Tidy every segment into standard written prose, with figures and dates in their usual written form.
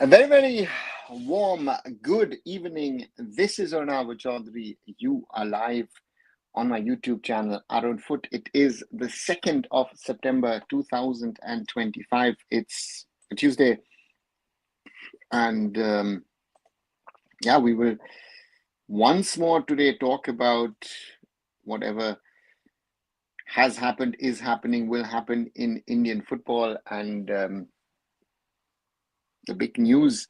A very, very warm good evening. This is Arnav Chaudhary. You are live on my YouTube channel, Arunfoot. It is the 2nd of September 2025. It's a Tuesday, and yeah, we will once more today talk about whatever has happened, is happening, will happen in Indian football. And the big news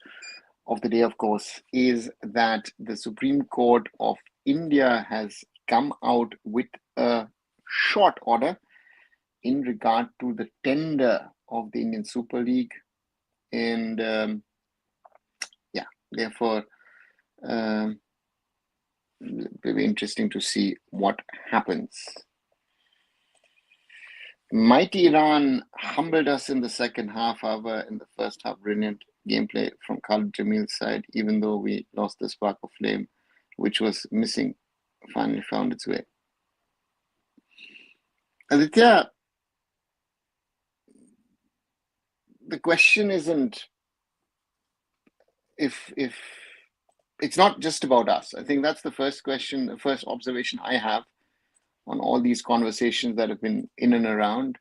of the day, of course, is that the Supreme Court of India has come out with a short order in regard to the tender of the Indian Super League. And yeah, therefore, very interesting to see what happens. Mighty Iran humbled us in the second half, however, in the first half, brilliant gameplay from Khalid Jamil's side, even though we lost the spark of flame, which was missing, finally found its way. Aditya, the question isn't if it's not just about us. I think that's the first question, the first observation I have on all these conversations that have been in and around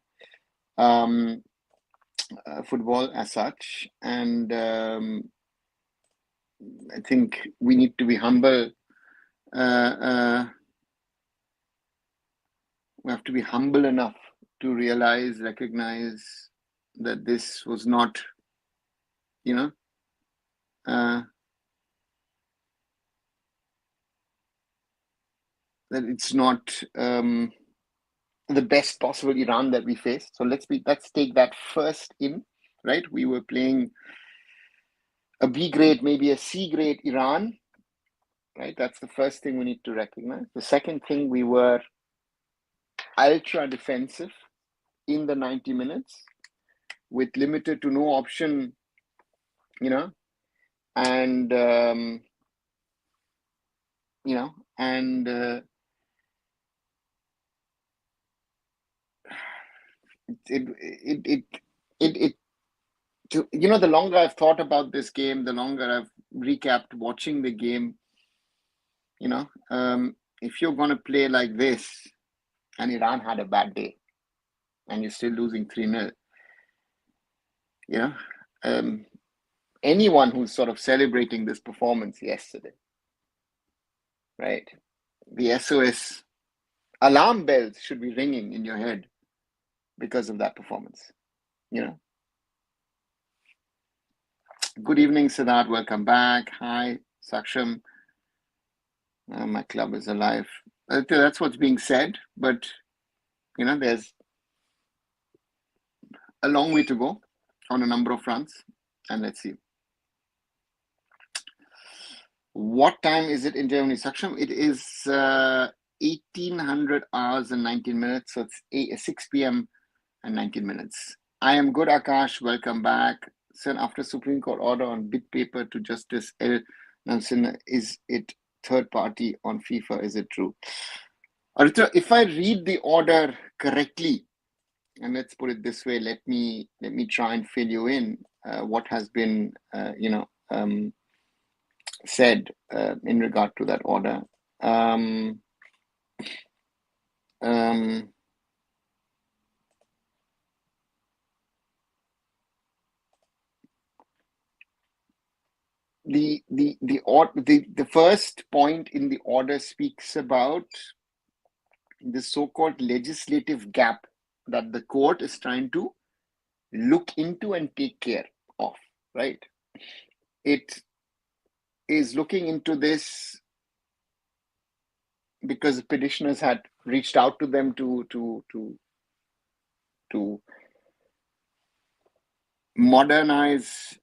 football as such. And I think we need to be humble. We have to be humble enough to recognize that this was not, that it's not the best possible Iran that we faced. So let's take that first in, right? We were playing a B grade, maybe a C grade Iran, right? That's the first thing we need to recognize. The second thing, we were ultra defensive in the 90 minutes with limited to no option, and the longer I've thought about this game, the longer I've recapped watching the game, if you're going to play like this and Iran had a bad day and you're still losing 3-0, anyone who's sort of celebrating this performance yesterday, right? The SOS alarm bells should be ringing in your head because of that performance, Good evening, Siddharth. Welcome back. Hi, Saksham. My club is alive. That's what's being said, but there's a long way to go on a number of fronts, and let's see. What time is it in Germany, Saksham? It is 1800 hours and 19 minutes, so it's 6 p.m. and 19 minutes. I am good, Akash. Welcome back. Sir, after Supreme Court order on bid paper to Justice L. Nansen, is it third party on FIFA? Is it true? Aritra, if I read the order correctly, and let's put it this way, let me try and fill you in what has been said in regard to that order. The first point in the order speaks about the so-called legislative gap that the court is trying to look into and take care of, right? It is looking into this because the petitioners had reached out to them to modernize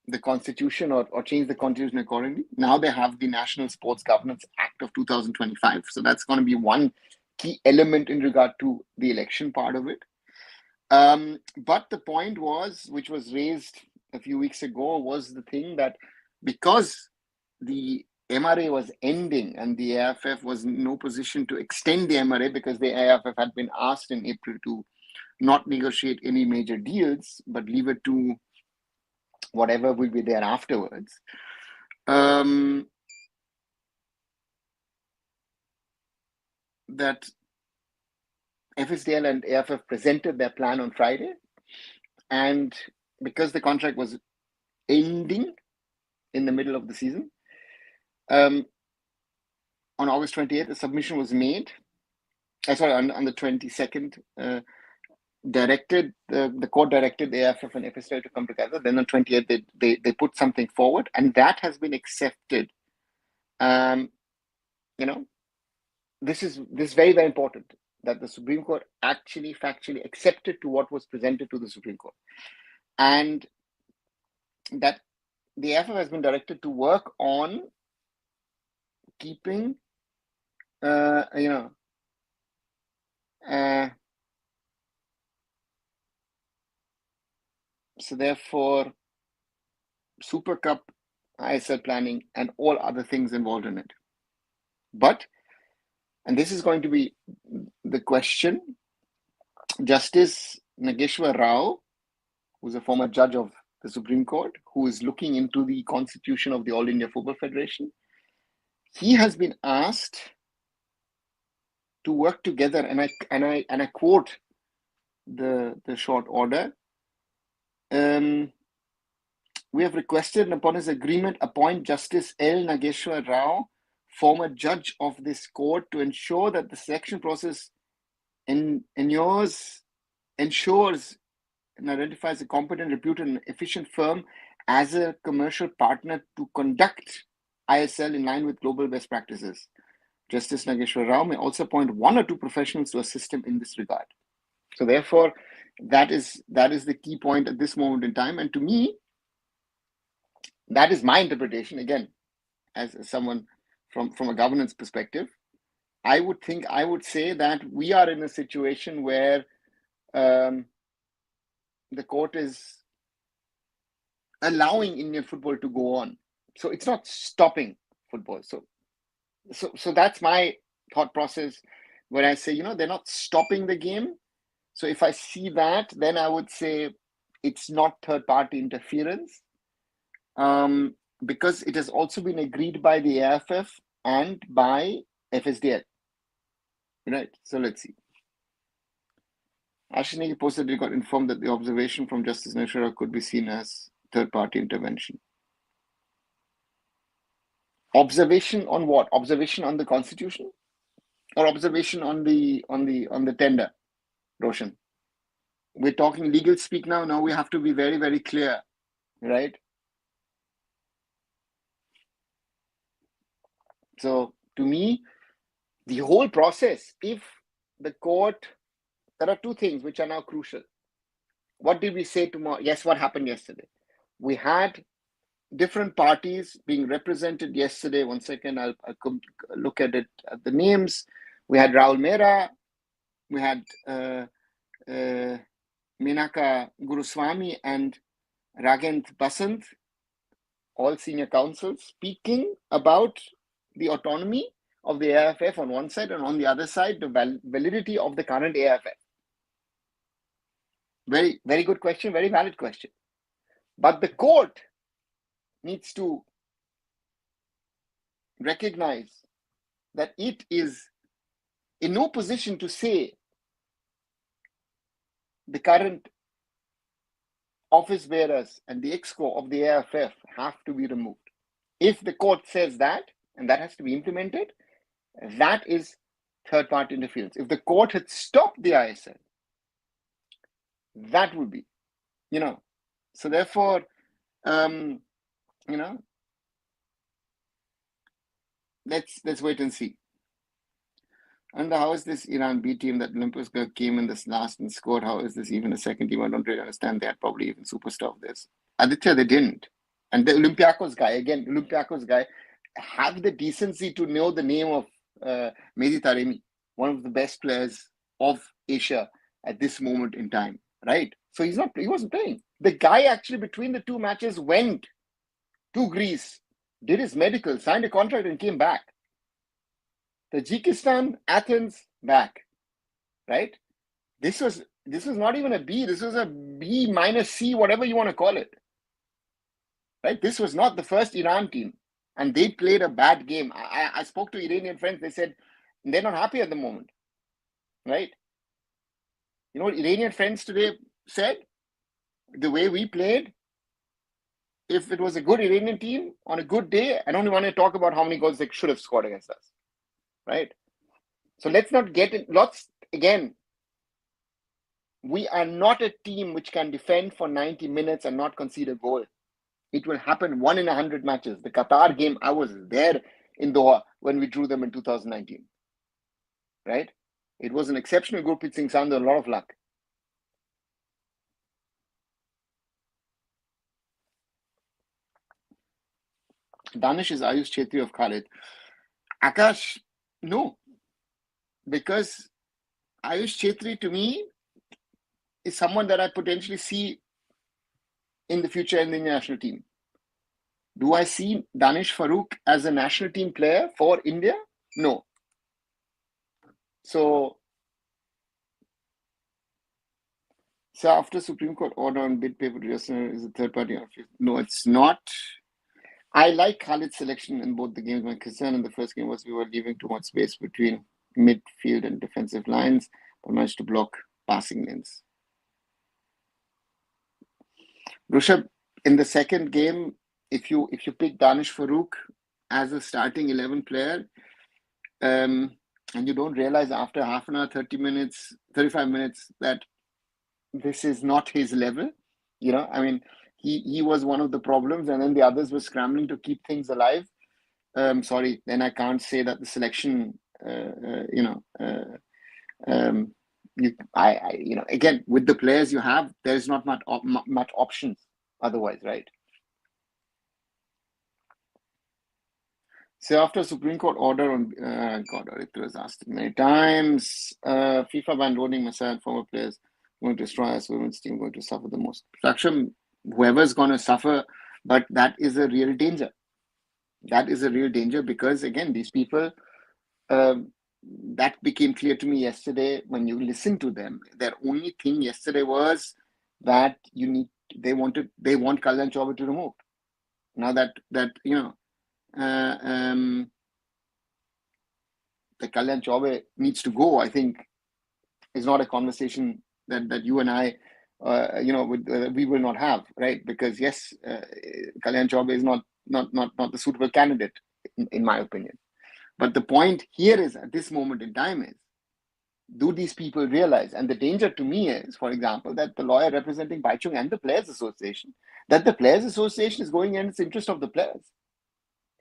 the constitution or change the constitution accordingly. Now they have the National Sports Governance Act of 2025. So that's going to be one key element in regard to the election part of it. But the point was, which was raised a few weeks ago, was the thing that because the MRA was ending and the AIFF was in no position to extend the MRA because the AIFF had been asked in April to not negotiate any major deals, but leave it to whatever will be there afterwards. That FSDL and AIFF presented their plan on Friday, and because the contract was ending in the middle of the season, on August 28th, the submission was made. On the 22nd, the court directed the AIFF and FSDL to come together. Then on 28th, they put something forward, and that has been accepted. This is very, very important that the Supreme Court actually factually accepted to what was presented to the Supreme Court, and that the AIFF has been directed to work on keeping, so therefore, Super Cup, ISL planning, and all other things involved in it. But, and this is going to be the question, Justice Nageshwar Rao, who's a former judge of the Supreme Court, who is looking into the constitution of the All India Football Federation, he has been asked to work together, and I quote the short order. We have requested, and upon his agreement, appoint Justice L. Nageshwar Rao, former judge of this court, to ensure that the selection process ensures and identifies a competent, reputed, and efficient firm as a commercial partner to conduct ISL in line with global best practices. Justice Nageshwar Rao may also appoint one or two professionals to assist him in this regard. So therefore, that is the key point at this moment in time. And to me, that is my interpretation, again, as someone from a governance perspective. I would say that we are in a situation where the court is allowing Indian football to go on. So it's not stopping football. So that's my thought process when I say, they're not stopping the game. So if I see that, then I would say it's not third-party interference, because it has also been agreed by the AIFF and by FSDL. Right? So let's see. Ashaniki posted, he got informed that the observation from Justice Nageshwar could be seen as third-party intervention. Observation on what? Observation on the Constitution, or observation on the tender, Roshan? We're talking legal speak now. Now we have to be very, very clear, right? So to me, the whole process, if the court, there are two things which are now crucial. What did we say tomorrow? Yes, what happened yesterday? We had different parties being represented yesterday. One second, I'll look at it, at the names. We had Raul Mehra, we had Menaka Guruswamy and Ragent Basant, all senior counsels, speaking about the autonomy of the AIFF on one side, and on the other side, the validity of the current AIFF. Very, very good question, very valid question. But the court needs to recognize that it is in no position to say the current office bearers and the exco of the AIFF have to be removed. If the court says that, and that has to be implemented, that is third-party interference. If the court had stopped the ISL, that would be, So therefore, let's wait and see. And how is this Iran B team that Olympus came in this last and scored? How is this even a second team? I don't really understand. They had probably even superstar of this. Aditya, they didn't. And the Olympiacos guy, have the decency to know the name of Mehdi Taremi, one of the best players of Asia at this moment in time, right? So he wasn't playing. The guy actually between the two matches went to Greece, did his medical, signed a contract and came back. Tajikistan, Athens, back, right? This was This was not even a B. This was a B minus C, whatever you want to call it. Right? This was not the first Iran team. And they played a bad game. I spoke to Iranian friends. They said they're not happy at the moment. Right? You know what Iranian friends today said? The way we played, if it was a good Iranian team on a good day, I don't want to talk about how many goals they should have scored against us. Right? So let's not get in. Again, we are not a team which can defend for 90 minutes and not concede a goal. It will happen 1 in 100 matches. The Qatar game, I was there in Doha when we drew them in 2019. Right? It was an exceptional Gurpreet Singh Sandhu, a lot of luck. Danish is Ayush Chetri of Khalid. Akash, no. Because Ayush Chetri to me is someone that I potentially see in the future in the national team. Do I see Danish Farooq as a national team player for India? No. So after Supreme Court order on bid paper register is a third party. No, it's not. I like Khalid's selection in both the games. My concern in the first game was we were leaving too much space between midfield and defensive lines, but managed to block passing lanes. Rushabh, in the second game, if you pick Danish Farooq as a starting 11 player, and you don't realize after half an hour, 30 minutes, 35 minutes that this is not his level, I mean, he was one of the problems, and then the others were scrambling to keep things alive. Sorry, then I can't say that the selection, again, with the players you have, there's not much options otherwise, right? So after Supreme Court order on, God, it was asked many times, FIFA ban loading Messiah and former players going to destroy us, women's team going to suffer the most. Saksham, whoever's going to suffer, but that is a real danger. That is a real danger because, again, these people, that became clear to me yesterday when you listen to them. Their only thing yesterday was that they want Kalyan Chawla to remove. Now that the Kalyan Chawla needs to go, I think, is not a conversation that you and I, we will not have, right? Because yes, Kalyan Chawla is not the suitable candidate, in my opinion. But the point here is, at this moment in time, is do these people realize? And the danger to me is, for example, that the lawyer representing Baichung and the Players Association, that the Players Association is going in its interest of the players,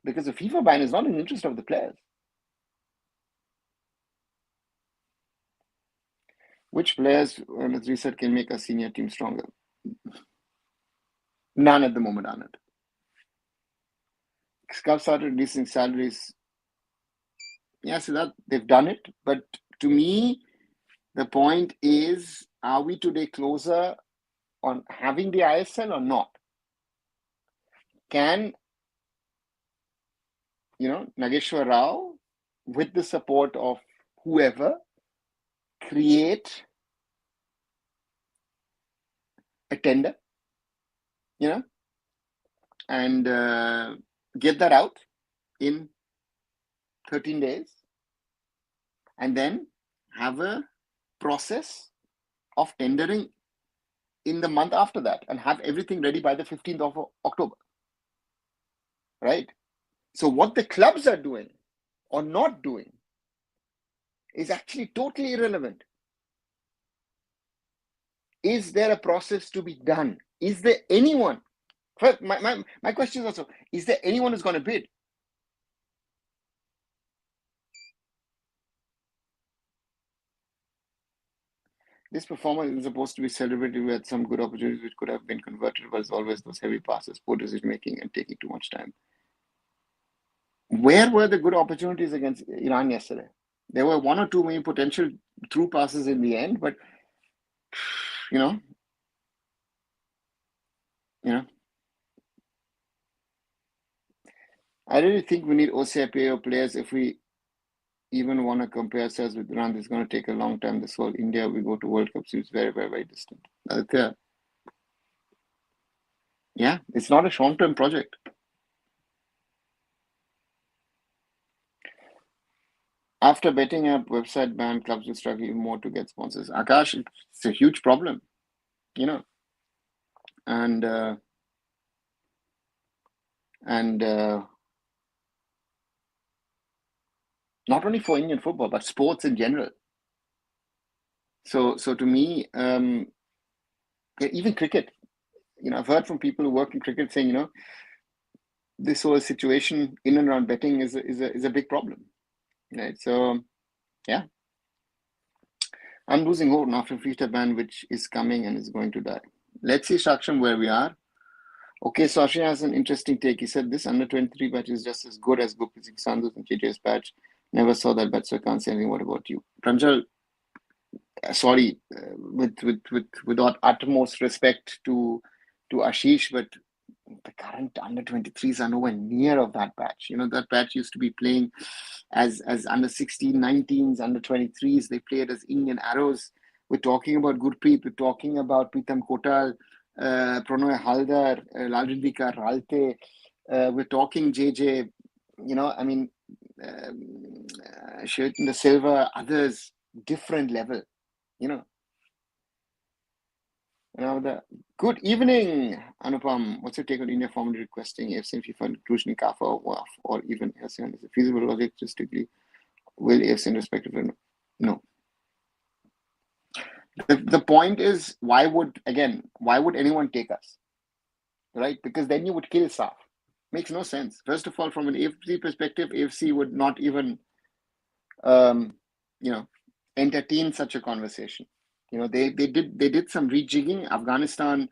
because the FIFA ban is not in the interest of the players. Which players, let's reset, can make a senior team stronger? None at the moment, Anand. Scouts started reducing salaries. Yeah, so that they've done it. But to me, the point is, are we today closer on having the ISL or not? Can, Nageshwar Rao, with the support of whoever, create a tender, and get that out in 13 days, and then have a process of tendering in the month after that, and have everything ready by the 15th of October, right? So what the clubs are doing or not doing is actually totally irrelevant. Is there a process to be done? Is there anyone? My question is also, is there anyone who's going to bid? This performance is supposed to be celebrated with some good opportunities which could have been converted, but it's always those heavy passes, poor decision making, and taking too much time. Where were the good opportunities against Iran yesterday? There were one or two maybe potential through passes in the end, but I really think we need OCIPO players if we even want to compare ourselves with Iran. It's going to take a long time. This whole India, we go to World Cup seems very, very, very distant. Yeah, it's not a short-term project. After betting app website ban, clubs will struggle even more to get sponsors. Akash, it's a huge problem, you know, and not only for Indian football but sports in general. So to me, even cricket, I've heard from people who work in cricket saying, this whole situation in and around betting is a big problem, right? So yeah, I'm losing hope after FIFA ban, which is coming and is going to die. Let's see, Shaksham, where we are. Okay, so Ashin has an interesting take. He said this under 23 batch is just as good as Gurpreet Singh Sandhu's and KJ's batch. Never saw that batch, so I can't say anything. What about you? Pranjal, sorry, with utmost respect to Ashish, but the current under 23s are nowhere near of that batch. That batch used to be playing as under 16, 19s, under 23s. They played as Indian Arrows. We're talking about Gurpreet. We're talking about Pritam Kotal, Pranoy Haldar, Lalrindika Ralte. We're talking JJ. Shaitan Silva, others, different level. Good evening, Anupam. What's your take on India formally requesting AFC and FIFA inclusion in CAFA or WAF or even ASEAN? Is it feasible logistically? Will AFC respective? No. The point is, why would anyone take us? Right? Because then you would kill SAF. Makes no sense. First of all, from an AFC perspective, AFC would not even entertain such a conversation. They did some rejigging. Afghanistan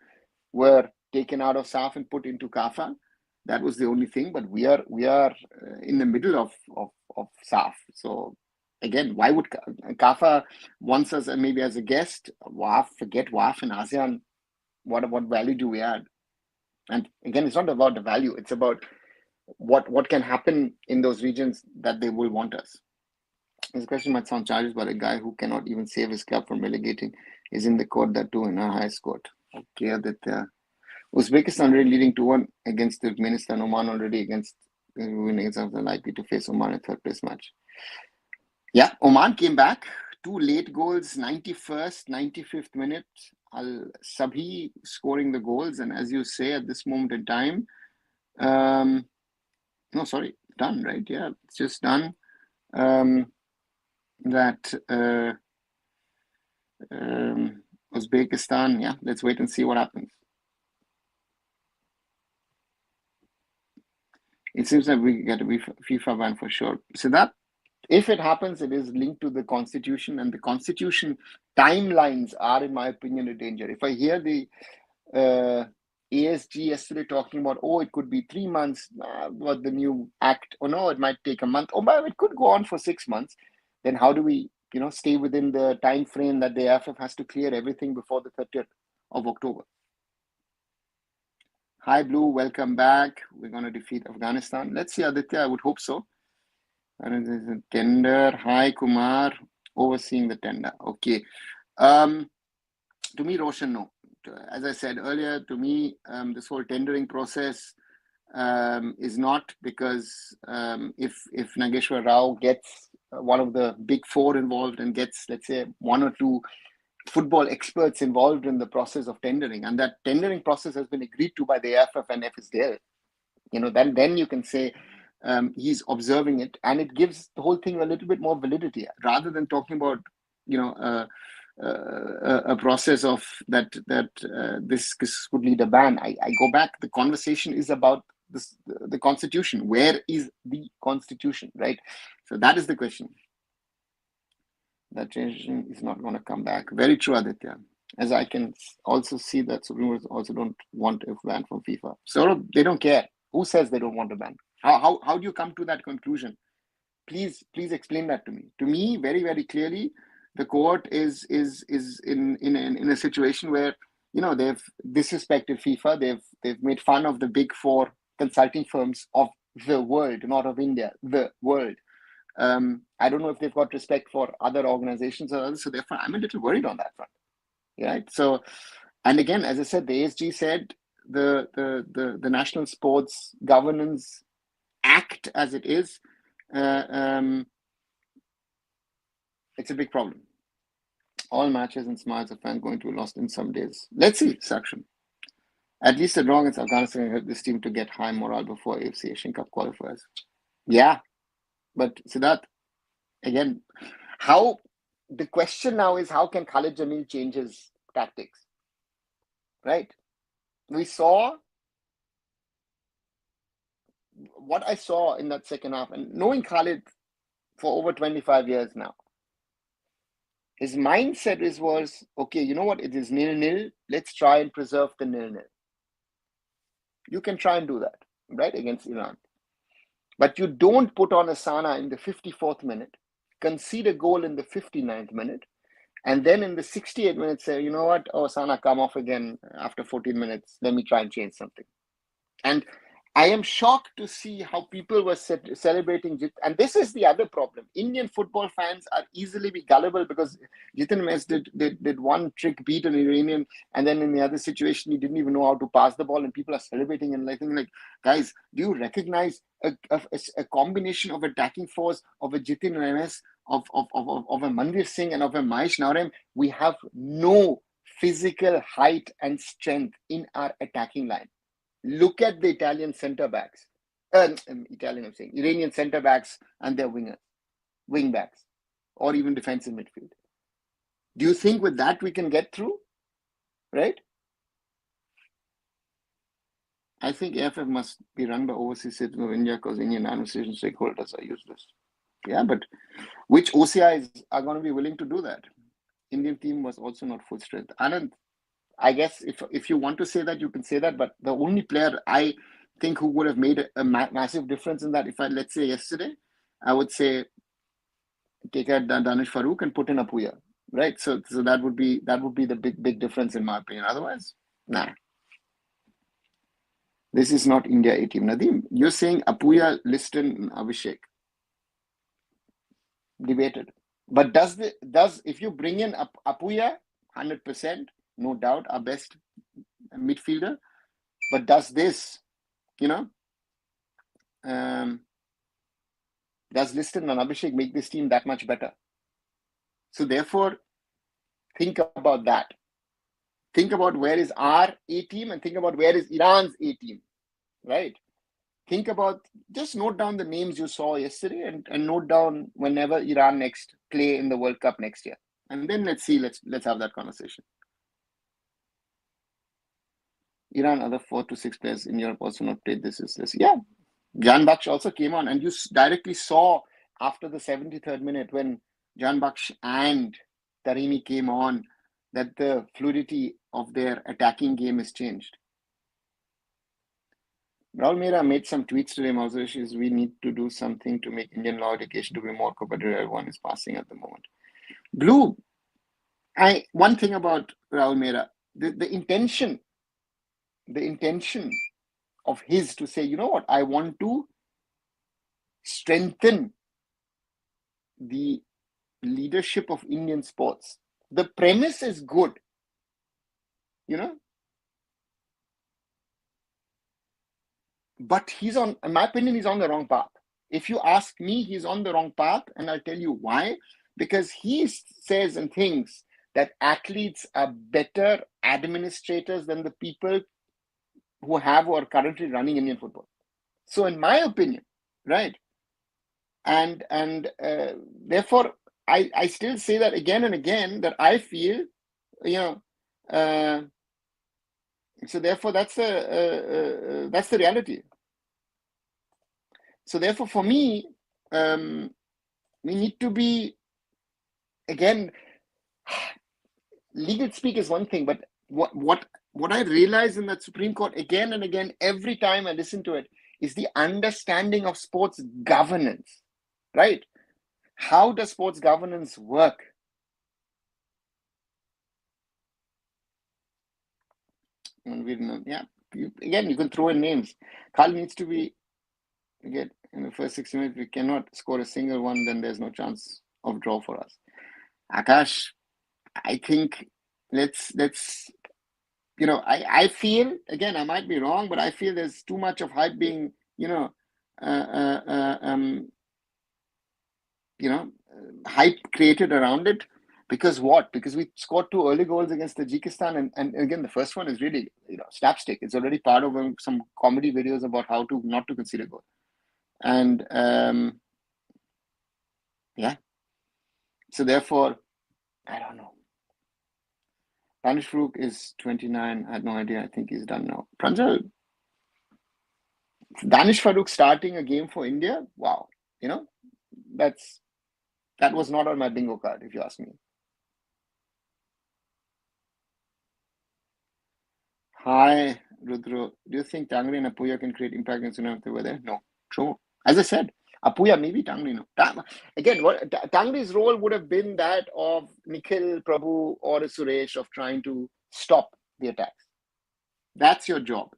were taken out of SAF and put into CAFA. That was the only thing. But we are in the middle of SAF. So again, why would CAFA wants us maybe as a guest? WAF, forget WAF and ASEAN. What value do we add? And again, it's not about the value. It's about what can happen in those regions that they will want us. This question might sound childish, but a guy who cannot even save his club from relegating is in the court, that too in a high court. Okay, Aditya. Uzbekistan already leading 2-1 against Turkmenistan. Oman already winning example, likely to face Oman in third place match. Yeah, Oman came back. 2 late goals, 91st, 95th minute. Al Sabhi scoring the goals, and as you say at this moment in time, done, right? Yeah, it's just done. Uzbekistan, yeah, let's wait and see what happens. It seems like we get a FIFA ban for sure. So that, if it happens, it is linked to the constitution, and the constitution timelines are, in my opinion, a danger. If I hear the ASG yesterday talking about, it could be 3 months, what the new act, no, it might take a month, it could go on for 6 months, then how do we stay within the time frame that the AIFF has to clear everything before the 30th of October? Hi, Blue. Welcome back. We're going to defeat Afghanistan. Let's see, Aditya. I would hope so. And there's a tender. Hi, Kumar. Overseeing the tender. Okay. To me, Roshan, no. As I said earlier, to me, this whole tendering process is not, because if Nageshwar Rao gets one of the big four involved and gets, let's say, 1 or 2 football experts involved in the process of tendering, and that tendering process has been agreed to by the AIFF and FSDL, then you can say he's observing it, and it gives the whole thing a little bit more validity, rather than talking about a process of that this could lead a ban. I go back. The conversation is about the constitution. Where is the constitution, right? So that is the question. That transition is not going to come back. Very true, Aditya. As I can also see that Supreme Court also don't want a ban from FIFA. So they don't care. Who says they don't want a ban? How do you come to that conclusion? Please explain that to me. To me, very, very clearly, the court is in a situation where they've disrespected FIFA. They've made fun of the big 4 consulting firms of the world, not of India, the world. I don't know if they've got respect for other organizations or others. So therefore, I'm a little worried on that front. Right. So, and again, as I said, the ASG said the National Sports Governance Act, as it is, it's a big problem. All matches and smiles of fans going to be lost in some days. Let's see, Saksham. At least the draw against Afghanistan helped this team to get high morale before AFC Asian Cup qualifiers. Yeah, but Siddharth, again, how the question now is how can Khalid Jamil change his tactics? Right? We saw what I saw in that second half, and knowing Khalid for over 25 years now, his mindset was okay, you know what? It is 0-0. Let's try and preserve the 0-0. You can try and do that, right, against Iran. But you don't put on a Sana in the 54th minute, concede a goal in the 59th minute, and then in the 68th minute say, you know what? Oh, Sana, come off again after 14 minutes. Let me try and change something. And I am shocked to see how people were celebrating Jit. And this is the other problem. Indian football fans are easily be gullible because Jitin Mes did one trick, beat an Iranian, and then in the other situation, he didn't even know how to pass the ball, and people are celebrating and like, guys, do you recognize a combination of attacking force of a Jitin Mes, of a Manvir Singh, and of a Mahesh Naurem? We have no physical height and strength in our attacking line. Look at the Italian centre backs. Iranian centre backs and their wing backs, or even defensive midfield. Do you think with that we can get through? Right? I think AIFF must be run by overseas citizens of India because Indian administration stakeholders are useless. Yeah, but which OCIs are going to be willing to do that? Indian team was also not full strength. Anand, I guess if you want to say that, you can say that. But the only player I think who would have made a massive difference in that, if let's say yesterday, I would say take out Danish Farouk and put in Apuya, right? So that would be the big difference in my opinion. Otherwise, nah. This is not India A team. Nadeem, you're saying Apuya, Liston, and Abhishek. Debated. But if you bring in Apuya, 100%, no doubt, our best midfielder. But does this, does Liston and Abhishek make this team that much better? So therefore, think about that. Think about where is our A team and think about where is Iran's A team, right? Think about, just note down the names you saw yesterday and note down whenever Iran next play in the World Cup next year. And then let's have that conversation. Iran, other 4 to 6 players in Europe also not played this. Yeah, Jan Baksh also came on, and you directly saw after the 73rd minute when Jan Baksh and Taremi came on that the fluidity of their attacking game has changed. Raul Mehra made some tweets today. My observation is we need to do something to make Indian law education to be more competitive. Everyone is passing at the moment. Blue, one thing about Raul Mehra, the intention of his to say, you know what, I want to strengthen the leadership of Indian sports. The premise is good, but in my opinion, he's on the wrong path. If you ask me, he's on the wrong path, and I'll tell you why. Because he says and thinks that athletes are better administrators than the people who are currently running Indian football. So in my opinion, right, and therefore I still say that again and again, that I feel, so therefore that's the reality. So therefore for me, we need to be, again, legal speak is one thing, but what I realize in that Supreme Court again and again, every time I listen to it, is the understanding of sports governance, right? How does sports governance work? And you can throw in names. Carl needs to be, again, in the first 60 minutes, we cannot score a single one, then there's no chance of draw for us. Akash, I think let's I feel, again, I might be wrong, but I feel there's too much of hype being, uh, uh, uh, um, hype created around it. Because what? Because we scored 2 early goals against Tajikistan, and again, the first one is really, slapstick. It's already part of some comedy videos about how to not to concede a goal. And so therefore, I don't know. Danish Farouk is 29. I had no idea. I think he's done now. Pranjal, Danish Farouk starting a game for India. Wow. That was not on my bingo card, if you ask me. Hi, Rudro. Do you think Tangri and Apuya can create impact in Suriname if they were there? No. True. As I said, Apuya, maybe Tangri, no. Again, Tangri's role would have been that of Nikhil, Prabhu, or Suresh of trying to stop the attacks. That's your job.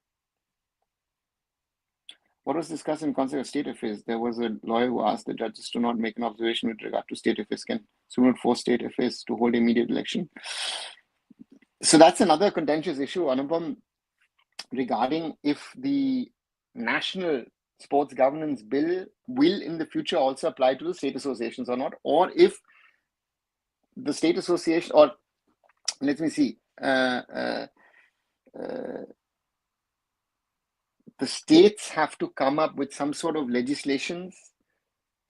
What was discussed in concept of state affairs? There was a lawyer who asked the judges to not make an observation with regard to state affairs. Can Supreme Court force state affairs to hold immediate election? So that's another contentious issue, Anupam, regarding if the National Sports Governance Bill will in the future also apply to the state associations or not, or if the state association, or let me see, the states have to come up with some sort of legislations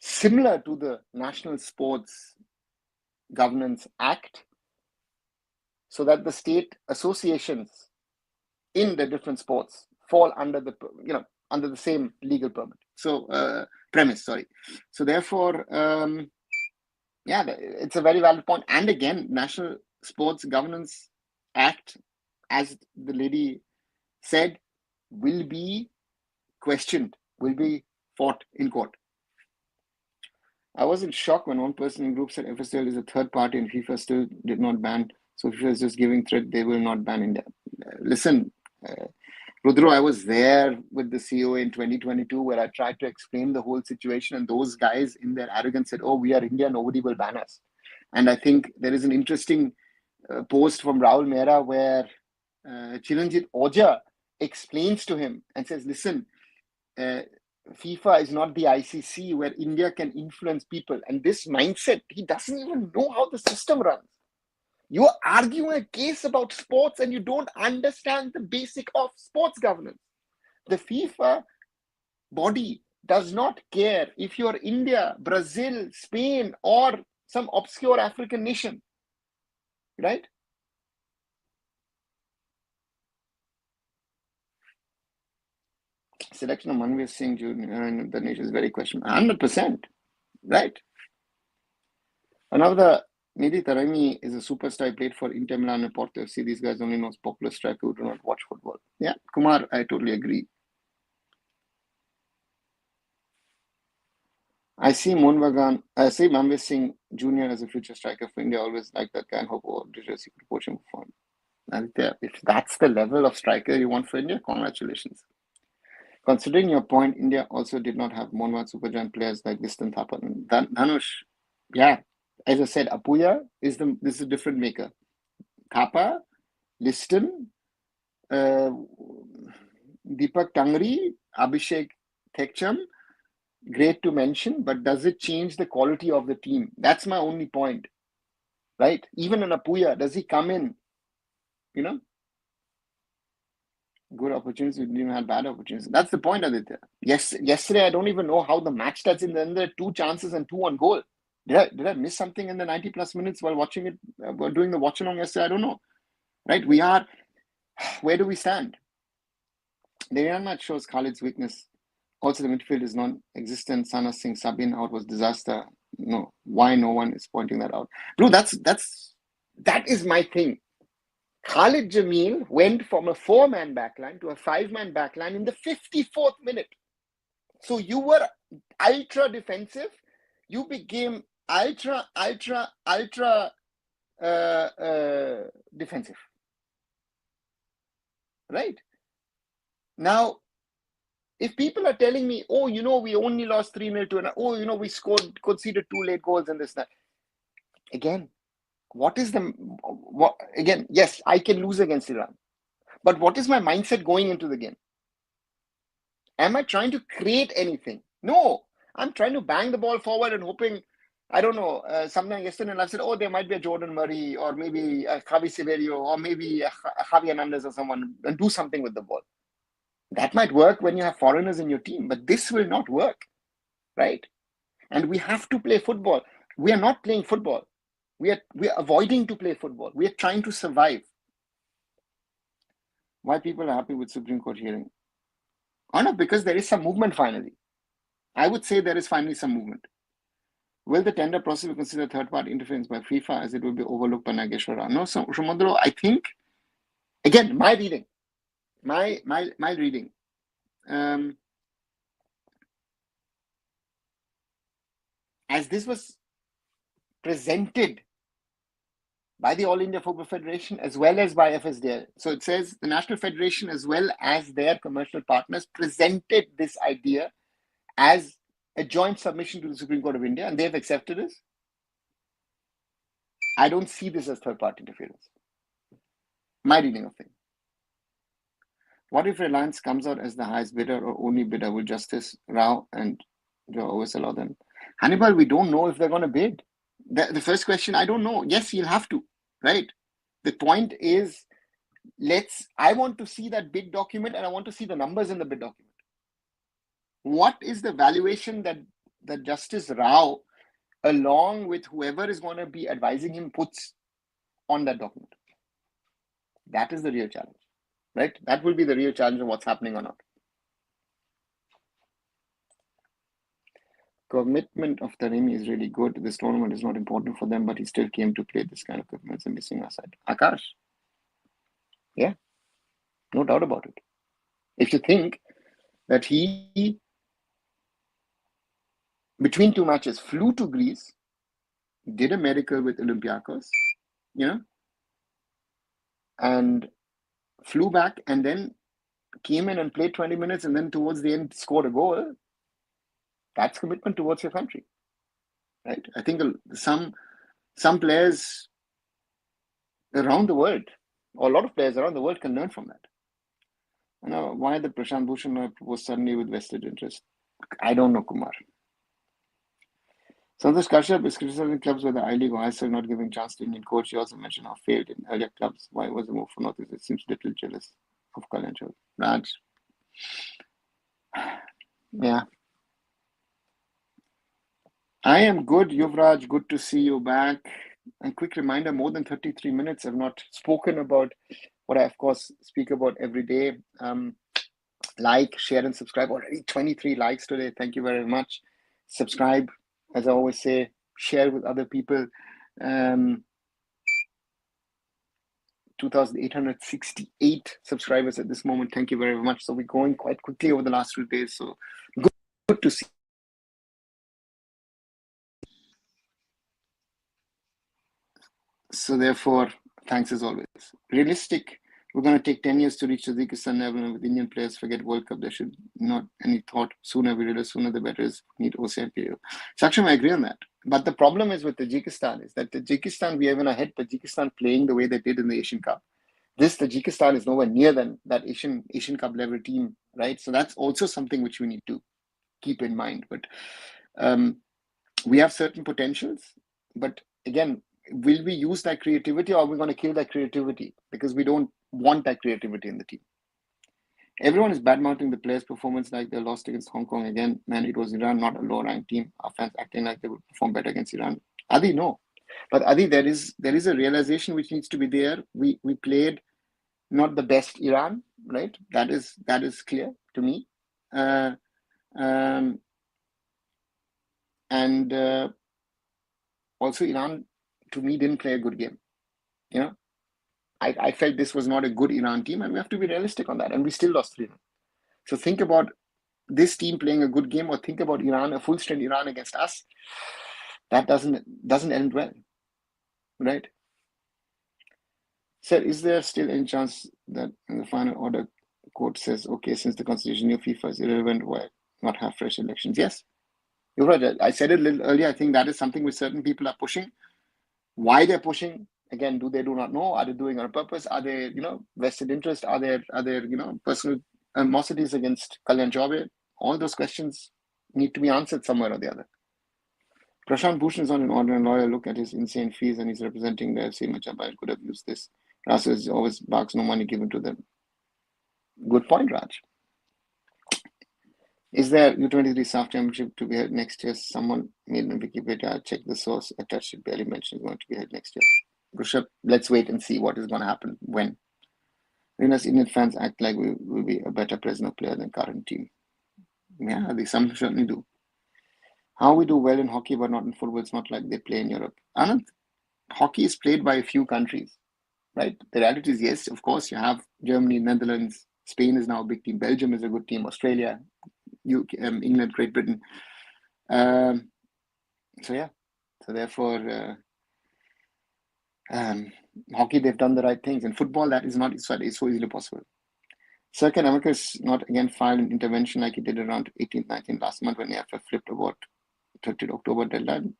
similar to the National Sports Governance Act, so that the state associations in the different sports fall under the same legal premise. So therefore, it's a very valid point. And again, National Sports Governance Act, as the lady said, will be questioned, will be fought in court. I was in shock when one person in group said FSL is a third party and FIFA still did not ban. So FIFA is just giving threat, they will not ban India. Listen, Rudro, I was there with the CEO in 2022 where I tried to explain the whole situation, and those guys in their arrogance said, oh, we are India, nobody will ban us. And I think there is an interesting post from Rahul Mehra where Chiranjit Oja explains to him and says, listen, FIFA is not the ICC where India can influence people. And this mindset, he doesn't even know how the system runs. You're arguing a case about sports and you don't understand the basic of sports governance. The FIFA body does not care if you're India, Brazil, Spain, or some obscure African nation, right? Selection of Manveer Singh Jr. in the nation is very questionable. 100%, right? Another, Nidhi Tarami is a superstar. I played for Inter Milan and Porto FC. These guys only know popular striker who do not watch football. Yeah, Kumar, I totally agree. I see Manveer Singh Jr. as a future striker for India. Always like that guy and hope he could poach him for fun. And if that's the level of striker you want for India, congratulations. Considering your point, India also did not have Monwan super giant players like Liston Thapar. Dhanush, yeah, as I said, Apuya is a different maker. Thapa, Liston, Deepak Tangri, Abhishek Thekcham, great to mention, but does it change the quality of the team? That's my only point, right? Even in Apuya, does he come in, good opportunities, we didn't have bad opportunities. That's the point, Aditya. Yesterday, I don't even know how the match starts in. Then there are 2 chances and 2 on goal. Did I miss something in the 90 plus minutes while watching it, while doing the watch along yesterday? I don't know. Right? Where do we stand? The Iran match shows Khalid's weakness. Also, the midfield is non-existent. Sana Singh Sabin out was disaster. No, why no one is pointing that out? Bro, that is my thing. Khalid Jamil went from a 4-man backline to a 5-man backline in the 54th minute. So you were ultra defensive. You became ultra defensive. Right? Now, if people are telling me, oh, we only lost 3-0 to an, oh, we conceded 2 late goals and this, that. Again, yes, I can lose against Iran. But what is my mindset going into the game? Am I trying to create anything? No, I'm trying to bang the ball forward and hoping, I don't know, something yesterday I said, oh, there might be a Jordan Murray or maybe a Javi Severio or maybe a Javi Hernandez or someone and do something with the ball. That might work when you have foreigners in your team, but this will not work, right? And we have to play football. We are not playing football. We are avoiding to play football. We are trying to survive. Why people are happy with Supreme Court hearing? I know, because there is some movement finally. I would say there is finally some movement. Will the tender process be considered third-party interference by FIFA as it will be overlooked by Nageshwara? No, so Shumandro, I think, again, my reading, as this was presented by the All India Football Federation as well as by FSDL. So it says the National Federation as well as their commercial partners presented this idea as a joint submission to the Supreme Court of India, and they've accepted this. I don't see this as third-party interference. My reading of things. What if Reliance comes out as the highest bidder or only bidder? Will Justice Rao and Joe always allow them? Hannibal, we don't know if they're going to bid. The first question, I don't know. Yes, you'll have to, right? The point is, I want to see that bid document and I want to see the numbers in the bid document. What is the valuation that Justice Rao, along with whoever is going to be advising him, puts on that document? That is the real challenge, right? That will be the real challenge of what's happening or not. Commitment of Taremi is really good. This tournament is not important for them, but he still came to play. This kind of commitments are missing our side. Akash. Yeah, no doubt about it. If you think that he, between 2 matches, flew to Greece, did a medical with Olympiacos, and flew back and then came in and played 20 minutes and then towards the end scored a goal, that's commitment towards your country, right? I think some players around the world, or a lot of players around the world, can learn from that. Why the Prashant Bhushan was suddenly with vested interest? I don't know, Kumar. Santosh Kashyap is criticizing clubs where the I-League or ISL not giving chance to Indian coach. He also mentioned how failed in earlier clubs. Why was the move for Northeast? It seems a little jealous of Kalyan Chaudhary. Raj. Yeah. I am good, Yuvraj. Good to see you back. And quick reminder, more than 33 minutes. I've not spoken about what I, of course, speak about every day. Like, share, and subscribe. Already 23 likes today. Thank you very much. Subscribe, as I always say, share with other people. 2,868 subscribers at this moment. Thank you very much. So we're going quite quickly over the last few days. So good to see. So therefore, thanks as always. Realistic, we're going to take 10 years to reach Tajikistan level, and with Indian players forget World Cup. There should not any thought. Sooner we realize, sooner the better is. Need OCI. Saksham, I agree on that. But the problem is with Tajikistan is that Tajikistan, we have in our head Tajikistan playing the way they did in the Asian Cup. This Tajikistan is nowhere near that Asian Cup level team, right? So that's also something which we need to keep in mind. But we have certain potentials. But again, will we use that creativity, or are we going to kill that creativity? Because we don't want that creativity in the team. Everyone is bad-mouthing the players' performance like they lost against Hong Kong again. Man, it was Iran, not a low-ranked team. Our fans acting like they would perform better against Iran. Adi, no. But Adi, there is a realization which needs to be there. We played not the best Iran, right? That is clear to me. Also Iran, to me, didn't play a good game. I felt this was not a good Iran team, and we have to be realistic on that. And we still lost 3-0. So think about this team playing a good game, or think about Iran, a full-strength Iran against us. That doesn't end well, right? Sir, is there still any chance that in the final order Quote says, okay, since the constitution new FIFA is irrelevant, why not have fresh elections? Yes, you're right. I said it a little earlier. I think that is something which certain people are pushing. Why they're pushing, again, do not know? Are they doing it on purpose? Are they, vested interest? Are there, personal animosities against Kalyan Chaubey? All those questions need to be answered somewhere or the other. Prashant Bhushan is not an ordinary lawyer. Look at his insane fees, and he's representing the FC Machaba. Could have used this. Rasa always barks no money given to them. Good point, Raj. Is there U23 SAF Championship to be held next year? Someone made in Wikipedia. I checked the source. Attached it barely mentioned it's going to be held next year. Rishabh, let's wait and see what is going to happen when. As Indian fans act like we will be a better present player than current team. Yeah, some certainly do. How we do well in hockey but not in football, it's not like they play in Europe. Anand, hockey is played by a few countries, right? The reality is, yes, of course, you have Germany, Netherlands, Spain is now a big team, Belgium is a good team, Australia, UK, England, Great Britain. So therefore, hockey, they've done the right things. In football, that is not so easily possible. Circuit Amicus not again filed an intervention like he did around 18th, 19th last month when the AIFF flipped about 30th October deadline.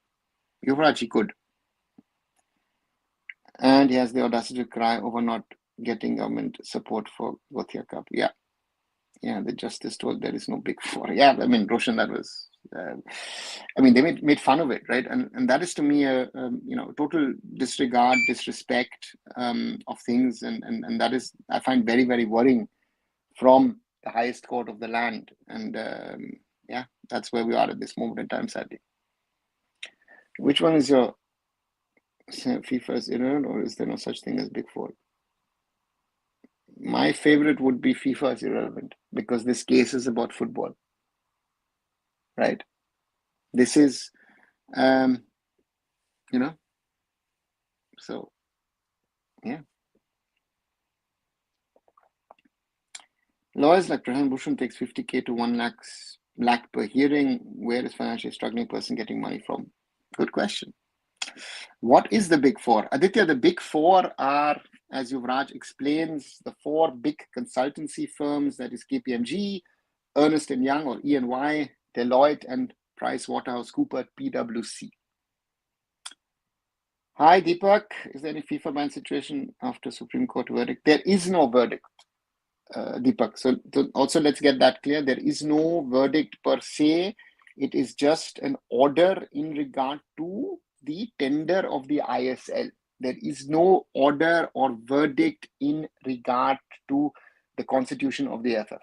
Yuvraj, he could. And he has the audacity to cry over not getting government support for Gothia Cup. Yeah, the justice told there is no big four. Yeah, I mean, Roshan, that was, they made fun of it, right? And that is to me a total disregard, disrespect of things. And that is, I find very, very worrying from the highest court of the land. And that's where we are at this moment in time, sadly. Which one is your FIFA is irrelevant, or is there no such thing as Big Four? My favorite would be FIFA is irrelevant because this case is about football, right? This is, so yeah. Lawyers like Prashant Bhushan takes 50K to 1 lakh per hearing. Where is financially struggling person getting money from? Good question. What is the Big Four? Aditya, the Big Four are, as Yuvraj explains, the 4 big consultancy firms, that is KPMG, Ernst & Young or E&Y, Deloitte, and PricewaterhouseCoopers, PwC. Hi, Deepak. Is there any FIFA ban situation after Supreme Court verdict? There is no verdict, Deepak. So also let's get that clear. There is no verdict per se. It is just an order in regard to the tender of the ISL. There is no order or verdict in regard to the constitution of the AIFF.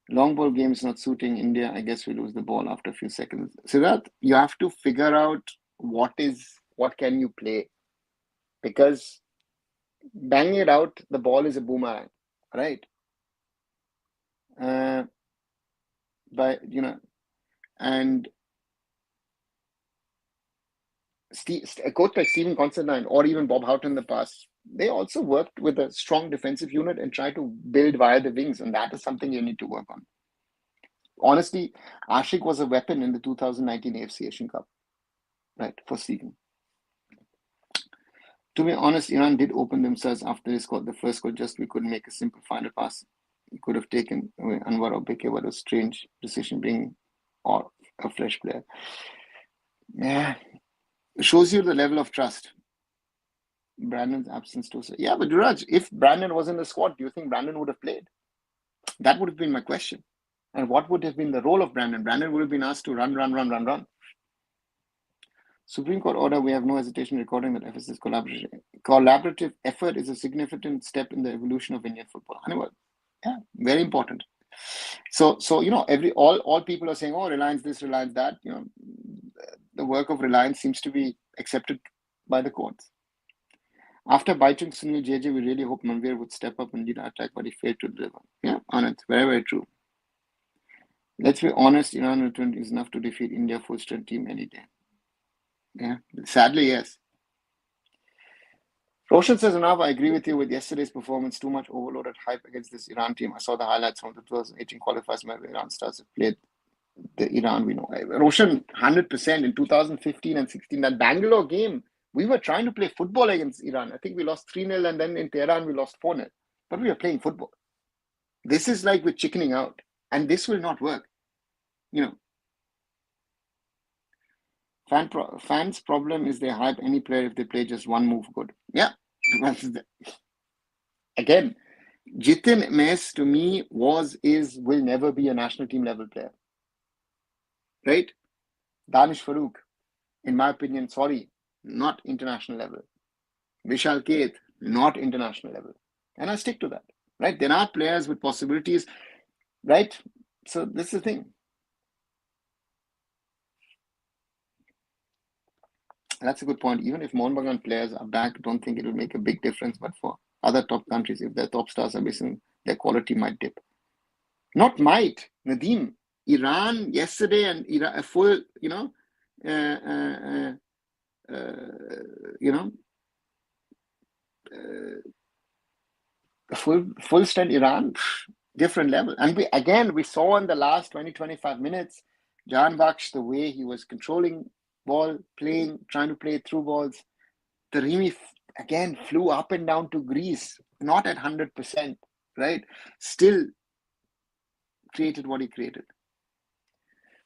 Long ball game is not suiting India. I guess we lose the ball after a few seconds. So that you have to figure out what can you play, because banging it out, the ball is a boomerang, right? And a coach like Stephen Constantine or even Bob Houghton in the past, they also worked with a strong defensive unit and tried to build via the wings, and that is something you need to work on. Honestly, Ashik was a weapon in the 2019 AFC Asian Cup, right, for Stephen. To be honest, Iran did open themselves after they scored the first goal, just we couldn't make a simple final pass. We could have taken away Anwar or Beke, but a strange decision being or a fresh player. Yeah, it shows you the level of trust. Brandon's absence too. Yeah, but Duraj, if Brandon was in the squad, do you think Brandon would have played? That would have been my question. And what would have been the role of Brandon? Brandon would have been asked to run. Supreme Court order, we have no hesitation recording that FS's collaborative effort is a significant step in the evolution of Indian football. Anyway, yeah, very important. So all people are saying, oh, Reliance this, Reliance that. The work of Reliance seems to be accepted by the courts. After biting Sunil JJ, we really hope Manveer would step up and lead our attack, but he failed to deliver. Yeah, Anand, very, very true. Let's be honest, Iran return is enough to defeat India full-strength team any day. Yeah, sadly, yes. Roshan says, Anav, I agree with you with yesterday's performance. Too much overloaded hype against this Iran team. I saw the highlights from the 2018 qualifiers where Iran stars have played the Iran we know. Roshan, 100% in 2015 and 16, that Bangalore game We were trying to play football against Iran. I think we lost 3-0, and then in Tehran we lost 4-0. But we were playing football. This is like we're chickening out, and this will not work. Fans' problem is they hype any player if they play just one move good. Yeah. Again, Jitin Mes to me will never be a national team level player. Right? Danish Farooq, in my opinion, not international level. Vishal Keth, not international level. And I stick to that. Right? There are players with possibilities. Right? So this is the thing. That's a good point. Even if Mohun Bagan players are back, I don't think it will make a big difference. But for other top countries, if their top stars are missing, their quality might dip. Not might, Nadeem. Iran yesterday and Iran a full, a full strength Iran, different level. And we saw in the last 20-25 minutes, Jan Baksh, the way he was controlling ball, trying to play through balls. Taremi again flew up and down to Greece, not at 100%, right? Still created what he created.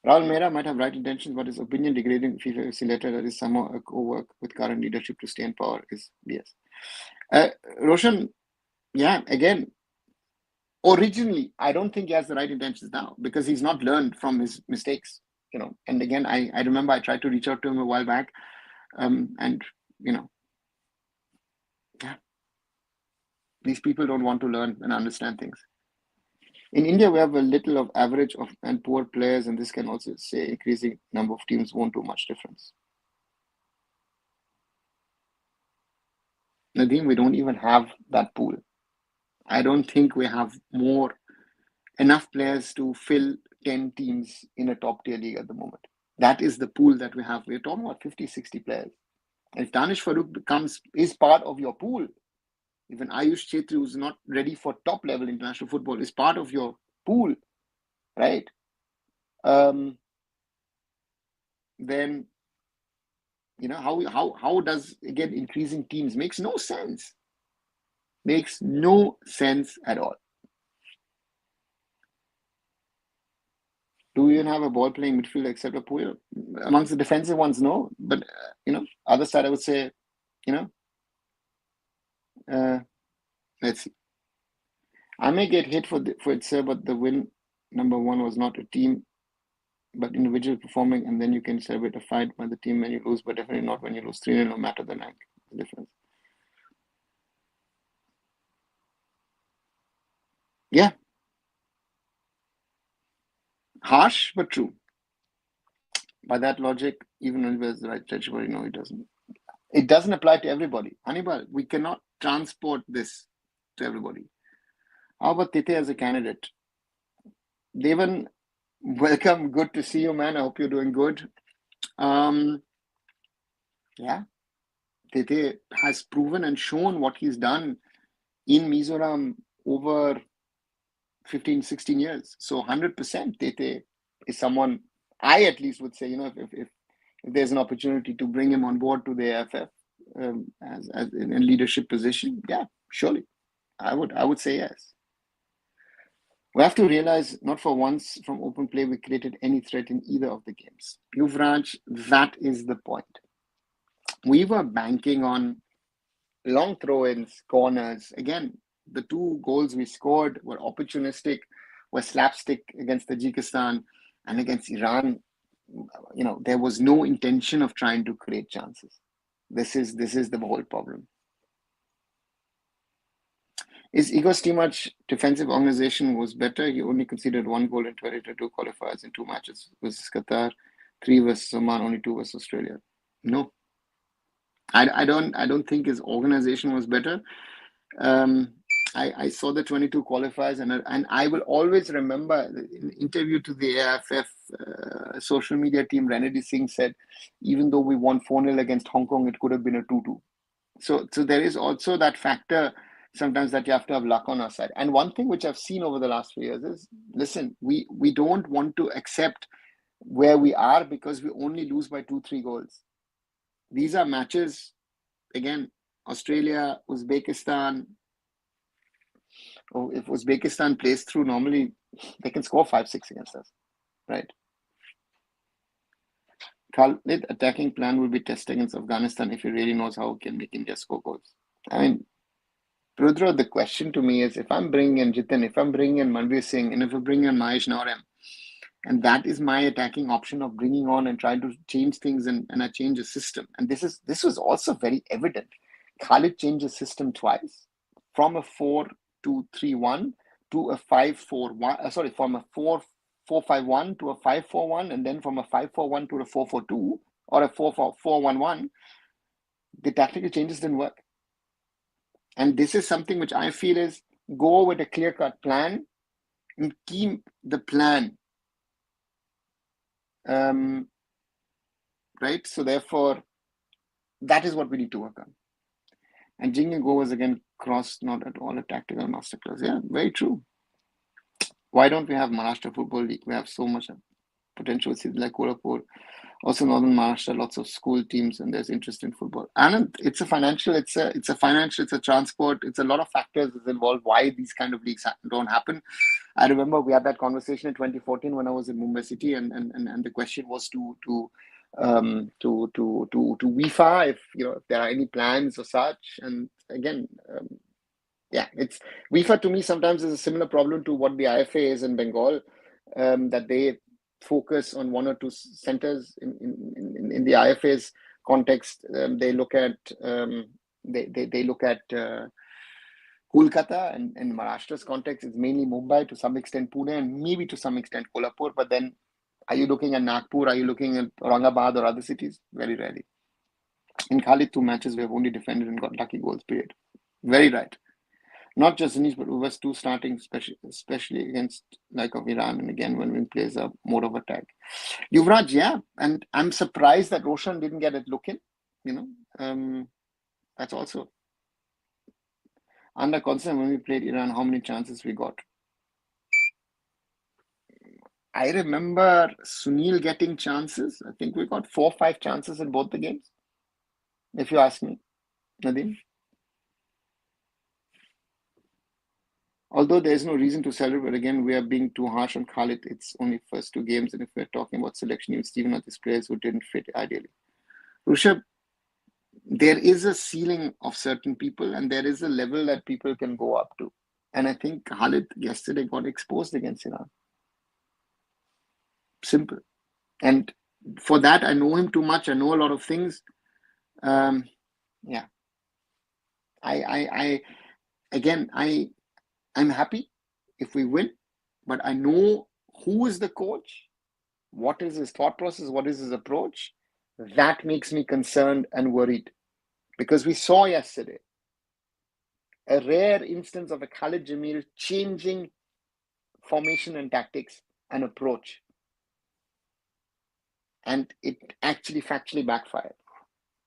Raul Mehra might have right intentions, but his opinion degrading FIFA FC letter that is somehow a co-work with current leadership to stay in power is BS. Roshan, yeah, again, originally, I don't think he has the right intentions now because he's not learned from his mistakes, And again, I remember I tried to reach out to him a while back, and these people don't want to learn and understand things. In India, we have a little of average and poor players, and this can also say increasing number of teams won't do much difference. Nadeem, we don't even have that pool. I don't think we have enough players to fill 10 teams in a top tier league at the moment. That is the pool that we have. We're talking about 50, 60 players. And if Danish Farooq is part of your pool, even Ayush Chetri, who's not ready for top level international football, is part of your pool, right? Then, how does, again, increasing teams makes no sense. Makes no sense at all. Do you even have a ball playing midfield except a Puyo? Amongst the defensive ones, no. But, other side, I would say, let's see. I may get hit for it, sir, but the win number one was not a team, but individual performing, and then you can celebrate a fight by the team when you lose, but definitely not when you lose 3-0, no matter the rank. The difference. Yeah. Harsh, but true. By that logic, even when there's the right trajectory, no, it doesn't. It doesn't apply to everybody. Hannibal, we cannot transport this to everybody. How about Tite as a candidate? Devan, welcome. Good to see you, man. I hope you're doing good. Yeah. Tite has proven and shown what he's done in Mizoram over 15, 16 years. So 100% Tite is someone I at least would say, if there's an opportunity to bring him on board to the AIFF as in a leadership position, yeah, surely. I would say yes. We have to realize, not for once from open play, we created any threat in either of the games. Yuvraj, that is the point. We were banking on long throw-ins, corners. Again, the 2 goals we scored were opportunistic, were slapstick against Tajikistan, and against Iran. There was no intention of trying to create chances. This is the whole problem. Is Igor's too much defensive organization was better? He only conceded 1 goal in 2022 qualifiers in 2 matches versus Qatar, 3 versus Oman, only 2 versus Australia. No, I don't think his organization was better. I saw the 22 qualifiers, and I will always remember in the interview to the AIFF social media team, Renedy Singh said, even though we won 4-0 against Hong Kong, it could have been a 2-2. So there is also that factor sometimes that you have to have luck on our side. And one thing which I've seen over the last few years is, listen, we don't want to accept where we are because we only lose by 2-3 goals. These are matches again, Australia, Uzbekistan. Oh, if Uzbekistan plays through, normally they can score 5-6 against us, right? Khalid, attacking plan will be tested against Afghanistan if he really knows how he can make India score goals. I mean, Rudra, the question to me is, if I'm bringing in Jitin, if I'm bringing in Manveer Singh, and if I bring in Mahesh Naurem, and that is my attacking option of bringing on and trying to change things, and I change the system. And this was also very evident. Khalid changed the system twice, from a 4-2-3-1 to a 5-4-1. Sorry, from a 4-4-5-1 to a 5-4-1, and then from a 5-4-1 to a 4-4-2 or a 4-4-1-1. The tactical changes didn't work. And this is something which I feel is, go with a clear-cut plan and keep the plan. Right? So therefore, that is what we need to work on. And Jing and Go was again crossed, not at all a tactical masterclass. Yeah, very true. Why don't we have Maharashtra Football League? We have so much potential cities like Kolhapur, also Northern Maharashtra, lots of school teams, and there's interest in football. And it's a financial, it's a transport, it's a lot of factors involved why these kind of leagues don't happen. I remember we had that conversation in 2014 when I was in Mumbai City, and the question was to WIFA if there are any plans or such. And again, it's WIFA to me sometimes is a similar problem to what the IFA is in Bengal, that they focus on one or two centers in the IFA's context. They look at Kolkata, and in Maharashtra's context, it's mainly Mumbai, to some extent Pune, and maybe to some extent Kolhapur. But then, are you looking at Nagpur? Are you looking at Aurangabad or other cities? Very rarely. In Khalid, 2 matches, we have only defended and got lucky goals, period. Very right. Not just Anish, but Uvas too, starting, especially against like of Iran, and again when we plays a mode of attack. Yuvraj, yeah, and I'm surprised that Roshan didn't get a look in. That's also under concern. When we played Iran, how many chances we got? I remember Sunil getting chances. I think we got 4 or 5 chances in both the games, if you ask me, Nadeem. Although there is no reason to celebrate, but again, we are being too harsh on Khalid. It's only first 2 games, and if we're talking about selection, even Stephen are these players who didn't fit ideally. Rishabh, there is a ceiling of certain people, and there is a level that people can go up to. And I think Khalid yesterday got exposed against Iran. Simple. And for that, I know him too much. I know a lot of things. I'm happy if we win, but I know who is the coach, what is his thought process, what is his approach. That makes me concerned and worried, because we saw yesterday a rare instance of a Khalid Jamil changing formation and tactics and approach, and it actually factually backfired.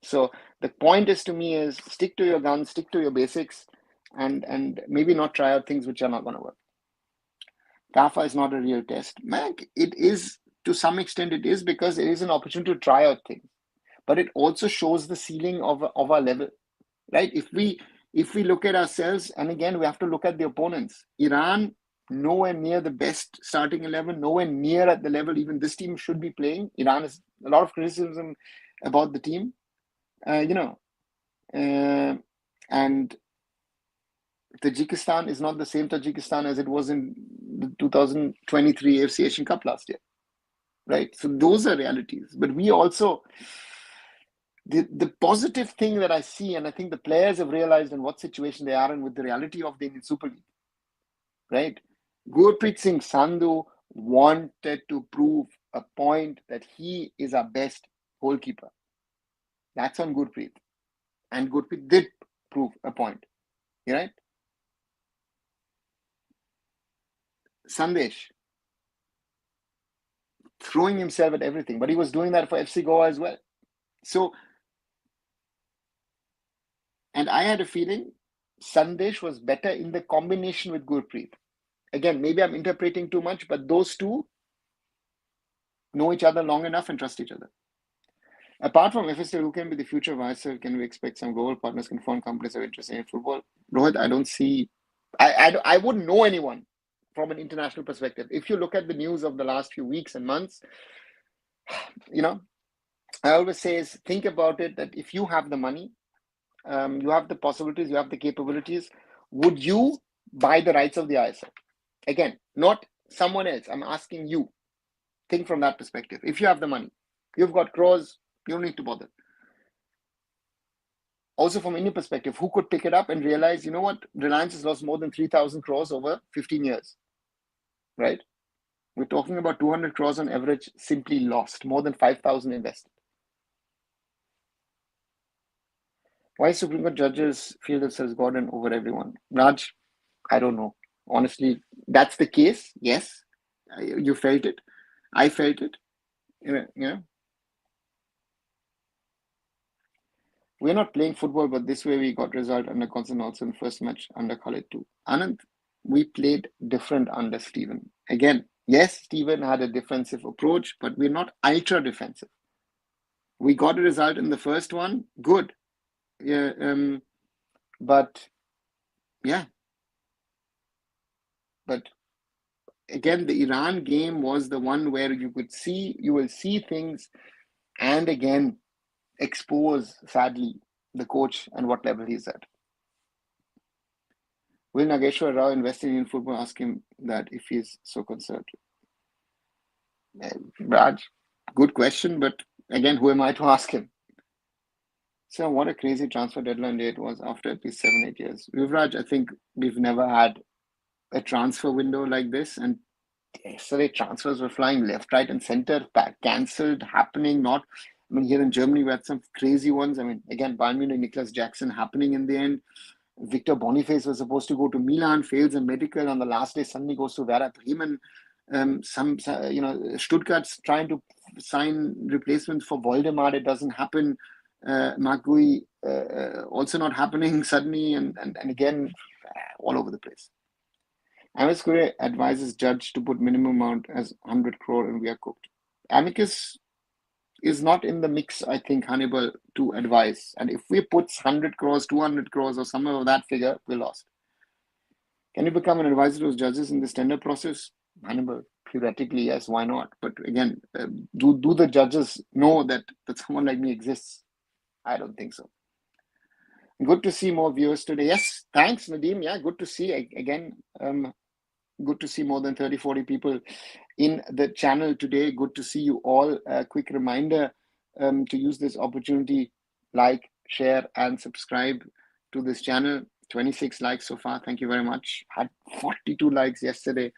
So the point is, to me, is stick to your guns, stick to your basics, and maybe not try out things which are not going to work. CAFA is not a real test. It is, to some extent it is, because it is an opportunity to try out things. But it also shows the ceiling of our level, right? If we look at ourselves, and again, we have to look at the opponents. Iran, nowhere near the best starting 11, nowhere near at the level even this team should be playing. Iran has a lot of criticism about the team, and Tajikistan is not the same Tajikistan as it was in the 2023 AFC Asian Cup last year, right? So those are realities. But we also, the positive thing that I see, and I think the players have realized in what situation they are in with the reality of the Indian Super League, right? Gurpreet Singh Sandhu wanted to prove a point that he is our best goalkeeper. That's on Gurpreet. And Gurpreet did prove a point, right? Sandesh, throwing himself at everything, but he was doing that for FC Goa as well. So, and I had a feeling Sandesh was better in the combination with Gurpreet. Again, maybe I'm interpreting too much, but those two know each other long enough and trust each other. Apart from FSL, who can be the future of ISL? Can we expect some global partners can foreign companies are interested in football? Rohit, I don't see. I wouldn't know anyone from an international perspective. If you look at the news of the last few weeks and months, you know, I always say is think about it that if you have the money, you have the possibilities, you have the capabilities, would you buy the rights of the ISL? Again, not someone else. I'm asking you. Think from that perspective. If you have the money, you've got crores, you don't need to bother. Also, from Indian perspective, who could pick it up and realize, you know what, Reliance has lost more than 3,000 crores over 15 years, right? We're talking about 200 crores on average simply lost, more than 5,000 invested. Why Supreme Court judges feel themselves gotten over everyone? Raj, I don't know. Honestly, that's the case. Yes, you felt it. I felt it. You know, we're not playing football, but this way we got result under constant also in first match under Khalid too. Anand, we played different under Steven. Again, yes, Steven had a defensive approach, but we're not ultra defensive. We got a result in the first one, good. Yeah, but yeah, but again, the Iran game was the one where you will see things and again expose, sadly, the coach and what level he's at. Will Nageshwar Rao invest in Indian football? Ask him that if he's so concerned. Raj, good question, but again, who am I to ask him? So, what a crazy transfer deadline day it was after at least 7-8 years. Yuvraj, I think we've never had a transfer window like this, and yesterday transfers were flying left, right, and center, cancelled, happening, not. I mean, here in Germany, we had some crazy ones. I mean, again, Bayern Munich, Niklas Jackson happening in the end. Victor Boniface was supposed to go to Milan, fails a medical on the last day, suddenly goes to Werder Bremen. Stuttgart's trying to sign replacements for Voldemar. It doesn't happen. Mark Gui also not happening suddenly, and again, all over the place. Amicus Curiae advises judge to put minimum amount as 100 crore and we are cooked. Amicus is not in the mix, I think, Hannibal, to advise. And if we put 100 crores, 200 crores, or somewhere of that figure, we're lost. Can you become an advisor to those judges in this tender process? Hannibal, theoretically, yes, why not? But again, do the judges know that someone like me exists? I don't think so. Good to see more viewers today. Yes, thanks, Nadeem. Yeah, good to see. Again, good to see more than 30, 40 people in the channel today. Good to see you all. A quick reminder to use this opportunity, like, share, and subscribe to this channel. 26 likes so far. Thank you very much. Had 42 likes yesterday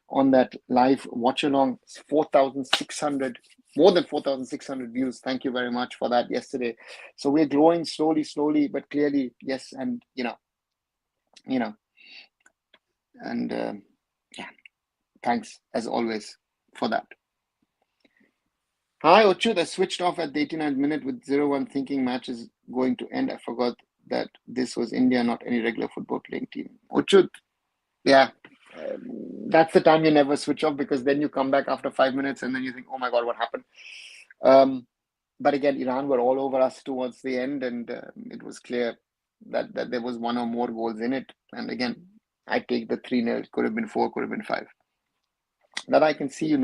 on that live watch along. 4,600, more than 4,600 views. Thank you very much for that yesterday. So we're growing slowly, but clearly, yes. And, and yeah, thanks as always for that. Hi, Ochud. I switched off at the 89th minute with 0-1 thinking match is going to end. I forgot that this was India, not any regular football playing team. Ochud, yeah, that's the time you never switch off because then you come back after 5 minutes and then you think, oh my God, what happened? But again, Iran were all over us towards the end and it was clear that there was one or more goals in it. And again, I take the 3-0. It could have been 4, could have been 5. That I can see,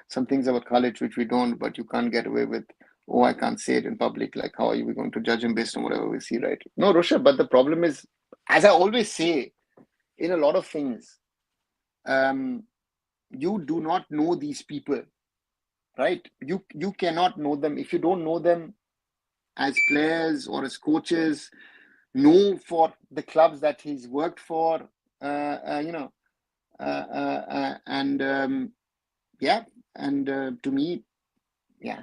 some things about college which we don't, but you can't get away with, oh, I can't say it in public. Like, how are we going to judge him based on whatever we see, right? No, Rusha, but the problem is, as I always say, in a lot of things, you do not know these people, right? You cannot know them. If you don't know them as players or as coaches, know for the clubs that he's worked for, to me, yeah.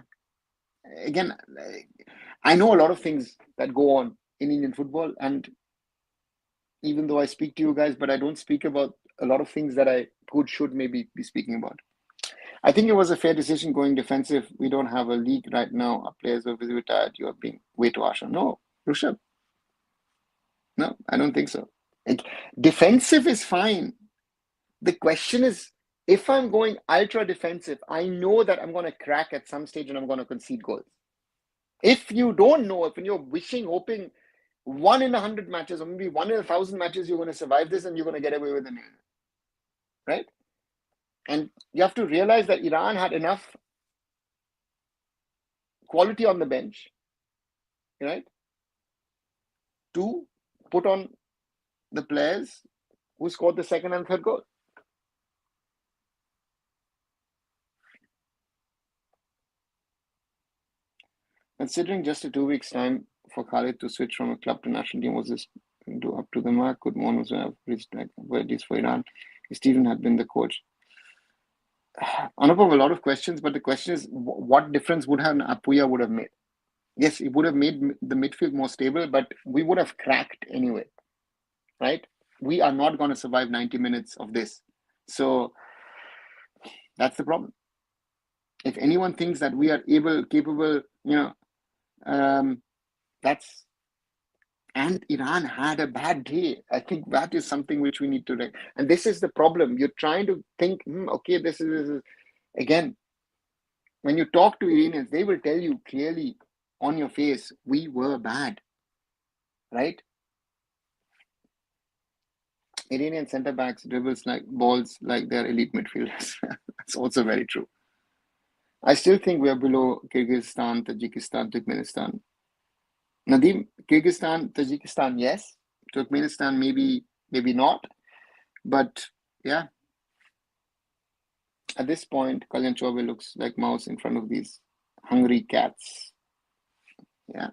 Again, I know a lot of things that go on in Indian football, and even though I speak to you guys, but I don't speak about a lot of things that I should maybe be speaking about. I think it was a fair decision going defensive. We don't have a league right now. Our players were busy retired. You are being way too harsh. No, Rishabh. No, I don't think so. Defensive is fine. The question is, if I'm going ultra defensive, I know that I'm going to crack at some stage and I'm going to concede goals. If you don't know, if you're wishing, hoping 1 in 100 matches or maybe 1 in 1,000 matches, you're going to survive this and you're going to get away with it, right? And you have to realize that Iran had enough quality on the bench, right, to put on the players who scored the second and third goal. Considering just a 2 weeks time for Khalid to switch from a club to national team, was this up to the mark? Could one was reached at least for Iran? Stephen had been the coach. Anupam, a lot of questions, but the question is, what difference would Apuya would have made? Yes, it would have made the midfield more stable, but we would have cracked anyway, right? We are not going to survive 90 minutes of this. So that's the problem. If anyone thinks that we are capable, that's, and Iran had a bad day. I think that is something which we need to, and this is the problem. You're trying to think, okay, this is again, when you talk to Iranians, they will tell you clearly on your face, we were bad, right? Iranian centre backs dribbles like balls like they're elite midfielders. That's also very true. I still think we are below Kyrgyzstan, Tajikistan, Turkmenistan. Nadeem, Kyrgyzstan, Tajikistan, yes. Turkmenistan, maybe not. But yeah, at this point, Kalyan Chobe looks like mouse in front of these hungry cats. Yeah.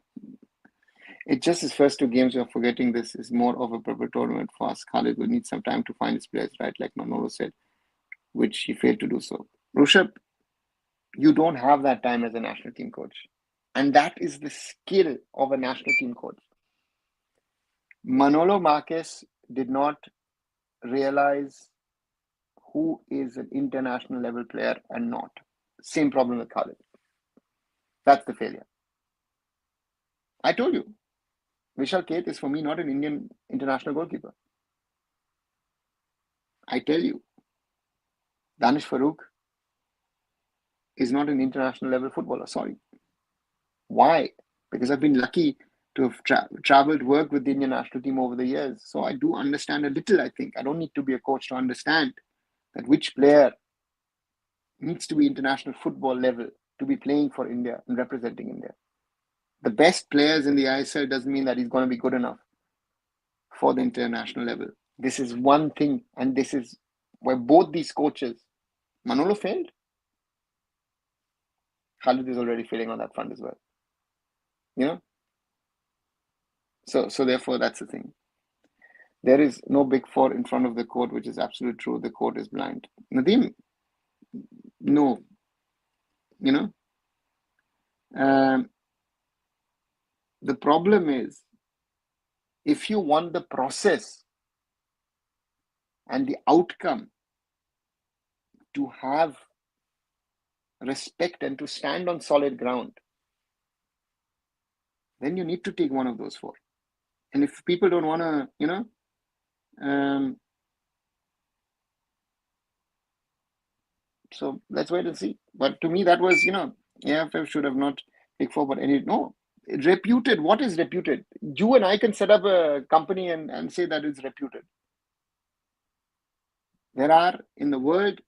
It just his first 2 games, we are forgetting this is more of a proper tournament for us. Khalid will need some time to find his players, right? Like Manolo said, which he failed to do so. Rushabh, you don't have that time as a national team coach. And that is the skill of a national team coach. Manolo Marquez did not realize who is an international level player and not. Same problem with Khalid. That's the failure. I told you, Vishal Keth is for me not an Indian international goalkeeper. I tell you, Danish Farooq is not an international level footballer. Sorry. Why? Because I've been lucky to have traveled, worked with the Indian national team over the years. So I do understand a little, I think. I don't need to be a coach to understand that which player needs to be international football level to be playing for India and representing India. The best players in the ISL doesn't mean that he's going to be good enough for the international level. This is one thing, and this is where both these coaches, Manolo failed. Khalid is already failing on that front as well. So therefore, that's the thing. There is no big four in front of the court, which is absolute true. The court is blind. Nadeem, no. The problem is, if you want the process and the outcome to have respect and to stand on solid ground, then you need to take one of those four. And if people don't want to, so let's wait and see. But to me, that was, AIFF should have not picked four, but reputed. What is reputed? You and I can set up a company and say that it's reputed. There are, in the world,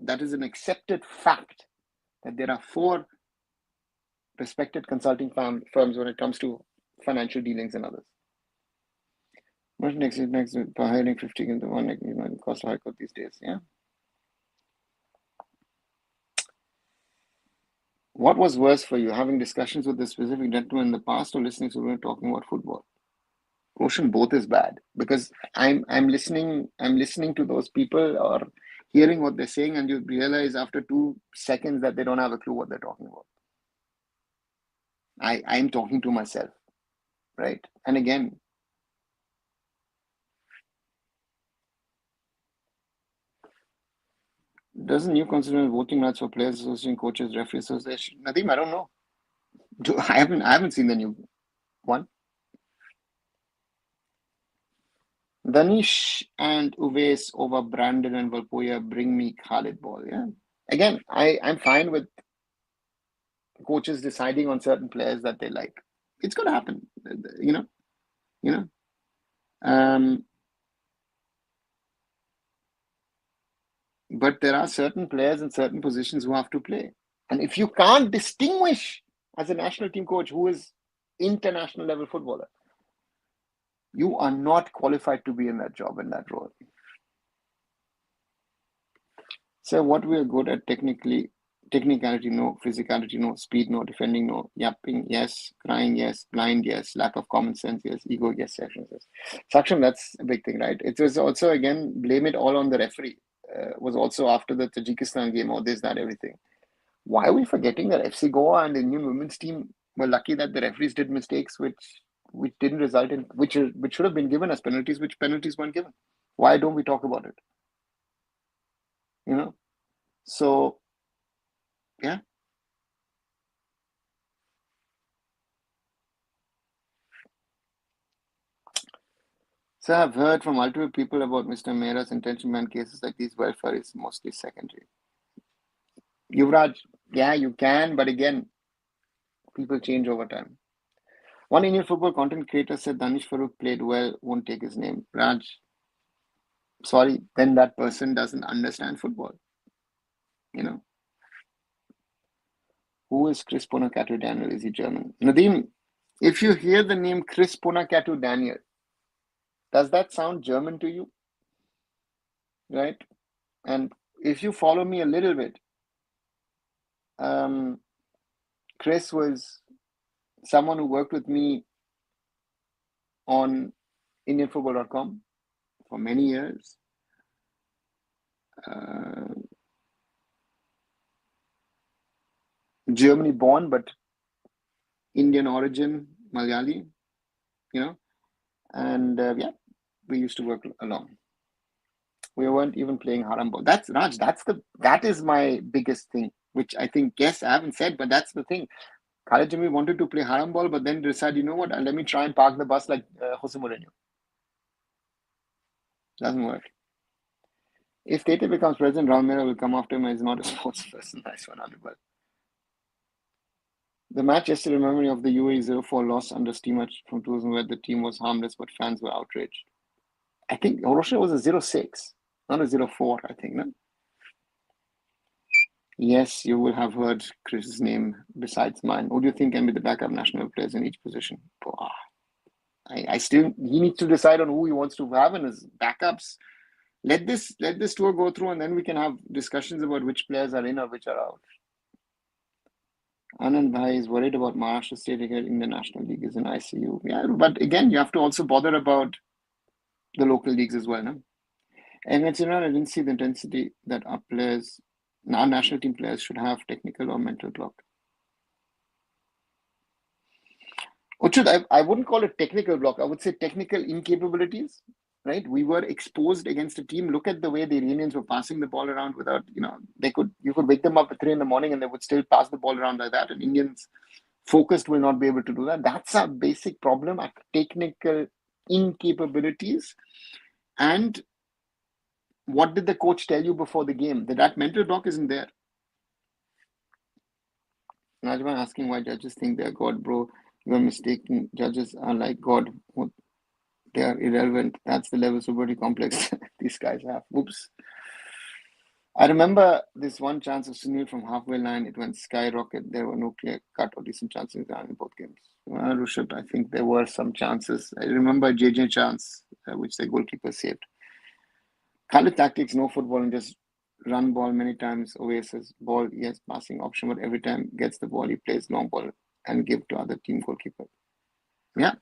that is an accepted fact that there are 4 respected consulting firms when it comes to financial dealings and others. Next, hiring 50 into one, cost high court these days. Yeah. What was worse for you, having discussions with this specific gentleman in the past or listening to him talking about football? Ocean, both is bad because I'm listening to those people or hearing what they're saying, and you realize after 2 seconds that they don't have a clue what they're talking about. I'm talking to myself, right? And again, doesn't you consider voting rights for players association, coaches, referees association? Nadeem, I don't know. I haven't seen the new one. Danish and Uwais over Brandon and Valpoya bring me Khalid ball. Yeah. Again, I'm fine with coaches deciding on certain players that they like. It's going to happen, you know, you know. But there are certain players in certain positions who have to play. And if you can't distinguish as a national team coach who is international level footballer, you are not qualified to be in that job, in that role. So what we are good at technicality, no, physicality, no, speed, no, defending, no, yapping, yes, crying, yes, blind, yes, lack of common sense, yes, ego, yes, sections, yes. Saksham, that's a big thing, right? It was also, again, blame it all on the referee. Was also after the Tajikistan game, all this, that, everything. Why are we forgetting that FC Goa and the Indian women's team were lucky that the referees did mistakes which didn't result in which should have been given as penalties, which penalties weren't given? Why don't we talk about it? You know? So yeah. So I've heard from multiple people about Mr. Mehra's intention ban cases like these. Welfare is mostly secondary. Yuvraj, yeah, you can, but again, people change over time. One Indian football content creator said Danish Farooq played well, won't take his name. Raj, sorry, then that person doesn't understand football. You know, who is Chris Ponakatu Daniel? Is he German? Nadim, if you hear the name Chris Ponakatu Daniel, does that sound German to you? Right? And if you follow me a little bit, Chris was someone who worked with me on IndianFootball.com for many years. Germany born, but Indian origin, Malayali, you know, and yeah, we used to work along. We weren't even playing haram ball. That's Raj. That is my biggest thing, which I think, yes, I haven't said, but that's the thing. Khalid Jimmy wanted to play haram ball, but then decided, you know what? Let me try and park the bus like Jose Mourinho. Doesn't work. If Tete becomes president, Raul Mehra will come after him. He's not a sports person. Nice one, Anubal. The match yesterday, memory of the UAE 0-4 loss under Steamer from 2000, where the team was harmless, but fans were outraged. I think Orosha was a 0-6, not a 0-4, I think, no? Yes, you will have heard Chris's name besides mine. Who do you think can be the backup national players in each position? I still, he needs to decide on who he wants to have in his backups. Let this tour go through, and then we can have discussions about which players are in or which are out. Anand Bhai is worried about Maharashtra State here in the National League is in ICU. Yeah, but again, you have to also bother about the local leagues as well, no? And it's, I didn't see the intensity that our players, our national team players, should have technical or mental block. Uchud, I wouldn't call it technical block. I would say technical incapabilities, right? We were exposed against a team. Look at the way the Iranians were passing the ball around without, you could wake them up at 3 in the morning and they would still pass the ball around like that. And Indians focused will not be able to do that. That's a basic problem, technical incapabilities. And what did the coach tell you before the game? That mental block isn't there. Najma asking why judges think they're God, bro. You are mistaken. Judges are like God. They are irrelevant. That's the level of superiority complex these guys have. Oops. I remember this one chance of Sunil from halfway line. It went skyrocket. There were no clear cut or decent chances in both games. Rushabh, I think there were some chances. I remember JJ chance, which the goalkeeper saved. Khalid tactics, no football, and just run ball many times. Oasis ball, yes, passing option, but every time gets the ball, he plays long ball and give to other team goalkeeper. Yeah.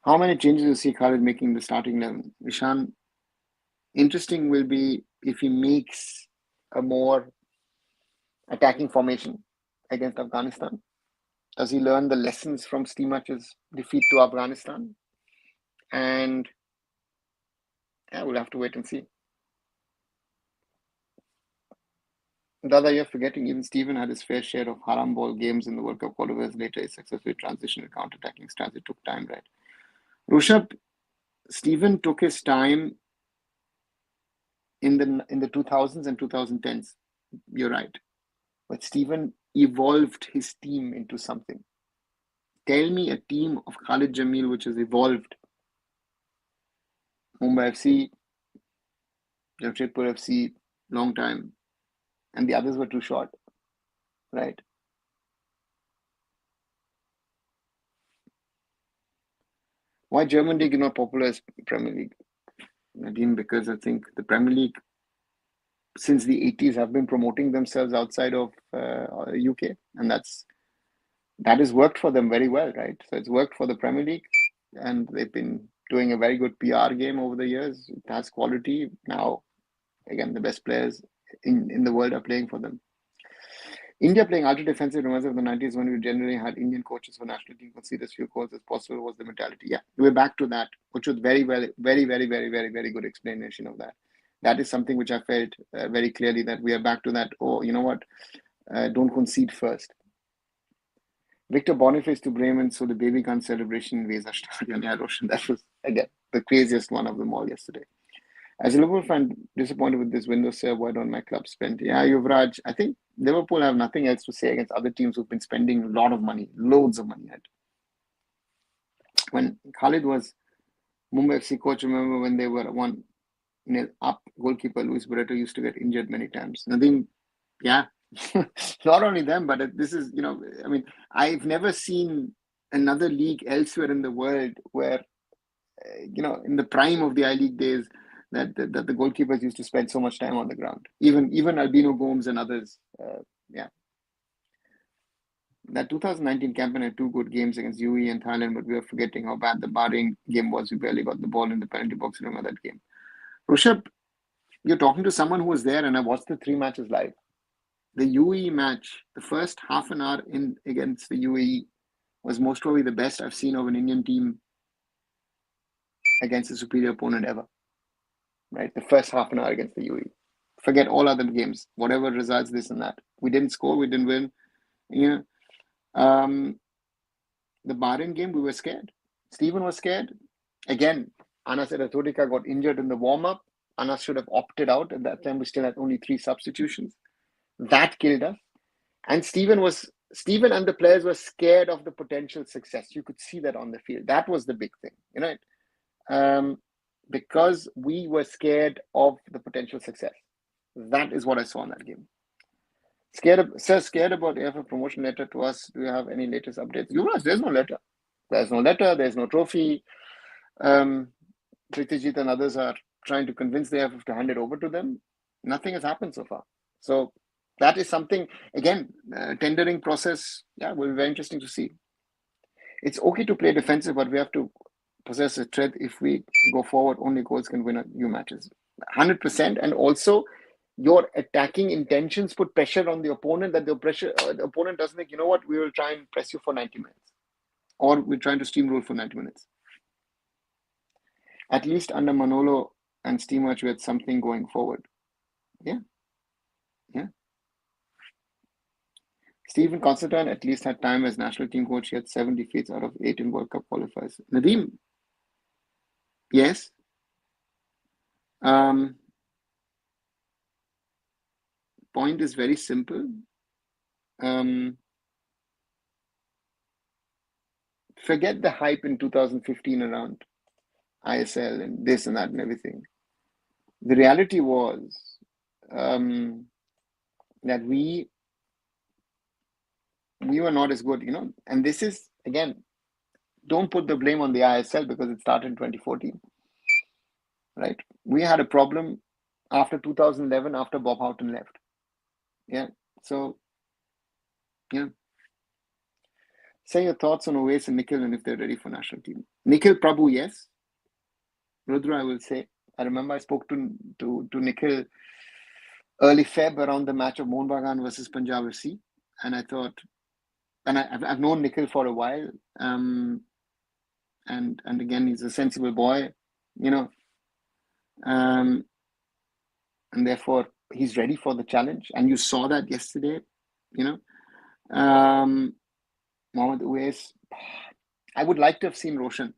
How many changes do you see Khalid making the starting 11? Ishan, interesting will be if he makes a more attacking formation against Afghanistan. Does he learn the lessons from Steamach's defeat to Afghanistan? And yeah, we'll have to wait and see. Dada, you're forgetting even Stephen had his fair share of haram ball games in the World Cup qualifiers. Later, he successfully transitioned counter-attacking stance. It took time, right? Rushabh, Stephen took his time in the 2000s and 2010s. You're right. but Stephen evolved his team into something. Tell me a team of Khalid Jamil which has evolved. Mumbai FC, Jamshedpur FC, long time, and the others were too short, right? Why German League is not popular as Premier League? Nadeem, because I think the Premier League since the 80s have been promoting themselves outside of UK, and that has worked for them very well, right? So it's worked for the Premier League, and they've been doing a very good PR game over the years. It has quality. Now, again, the best players in the world are playing for them. India playing ultra defensive reminds of the 90s when we generally had Indian coaches for national team concede as few goals as possible was the mentality. Yeah, we're back to that, which was very good explanation of that. That is something which I felt very clearly that we are back to that. Oh, you know what? Don't concede first. Victor Boniface to Bremen, so the baby gun celebration in Weser Stadion. Yeah, Roshan, that was, again, the craziest one of them all yesterday. As a Liverpool fan, disappointed with this window, sir. Why don't my club spend? Yeah, Yuvraj, I think Liverpool have nothing else to say against other teams who've been spending a lot of money, loads of money. When Khalid was Mumbai FC coach, remember when they were 1-0 up, goalkeeper Luis Barreto used to get injured many times. Nadeem, yeah, not only them, but this is, I mean, I've never seen another league elsewhere in the world where, in the prime of the I-League days, that the goalkeepers used to spend so much time on the ground. Even Albino Gomes and others, yeah. That 2019 campaign had 2 good games against UAE and Thailand, but we are forgetting how bad the Bahrain game was. We barely got the ball in the penalty box. Remember that game? Rushabh, you're talking to someone who was there, and I watched the 3 matches live. The UAE match, the first half an hour in against the UAE was most probably the best I've seen of an Indian team against a superior opponent ever. Right, the first half an hour against the UAE. Forget all other games, whatever results, this and that. We didn't score, we didn't win. The Bahrain game, we were scared. Stephen was scared. Again, Anas Erathodika got injured in the warm-up. Anas should have opted out. At that time, we still had only 3 substitutions. That killed us. And Stephen and the players were scared of the potential success. You could see that on the field. That was the big thing, because we were scared of the potential success. That is what I saw in that game. Scared about AIFF promotion letter to us. Do you have any latest updates? There's no letter. There's no letter. There's no trophy. Pritijit and others are trying to convince the AIFF to hand it over to them. Nothing has happened so far. So that is something, again, tendering process, will be very interesting to see. It's okay to play defensive, but we have to possess a threat. If we go forward, only goals can win a few matches. 100%. And also, your attacking intentions put pressure on the opponent, that the opponent doesn't think, you know what, we will try and press you for 90 minutes. Or we're trying to steamroll for 90 minutes. At least under Manolo and Steamwatch, we had something going forward. Yeah. Stephen Constantine at least had time as national team coach. He had 7 defeats out of 8 in World Cup qualifiers. Nadeem, yes. Point is very simple. Forget the hype in 2015 around ISL and this and that and everything. The reality was that we were not as good, and this is, again, don't put the blame on the ISL because it started in 2014, right? We had a problem after 2011, after Bob Houghton left. Yeah, so, say your thoughts on Oais and Nikhil and if they're ready for national team. Nikhil Prabhu, yes. Rudra, I will say. I remember I spoke to Nikhil early Feb around the match of Mohun Bagan versus Punjab FC, and I thought, and I've known Nikhil for a while, and again, he's a sensible boy, and therefore he's ready for the challenge, and you saw that yesterday, Mohammad Uwais. I would like to have seen Roshan.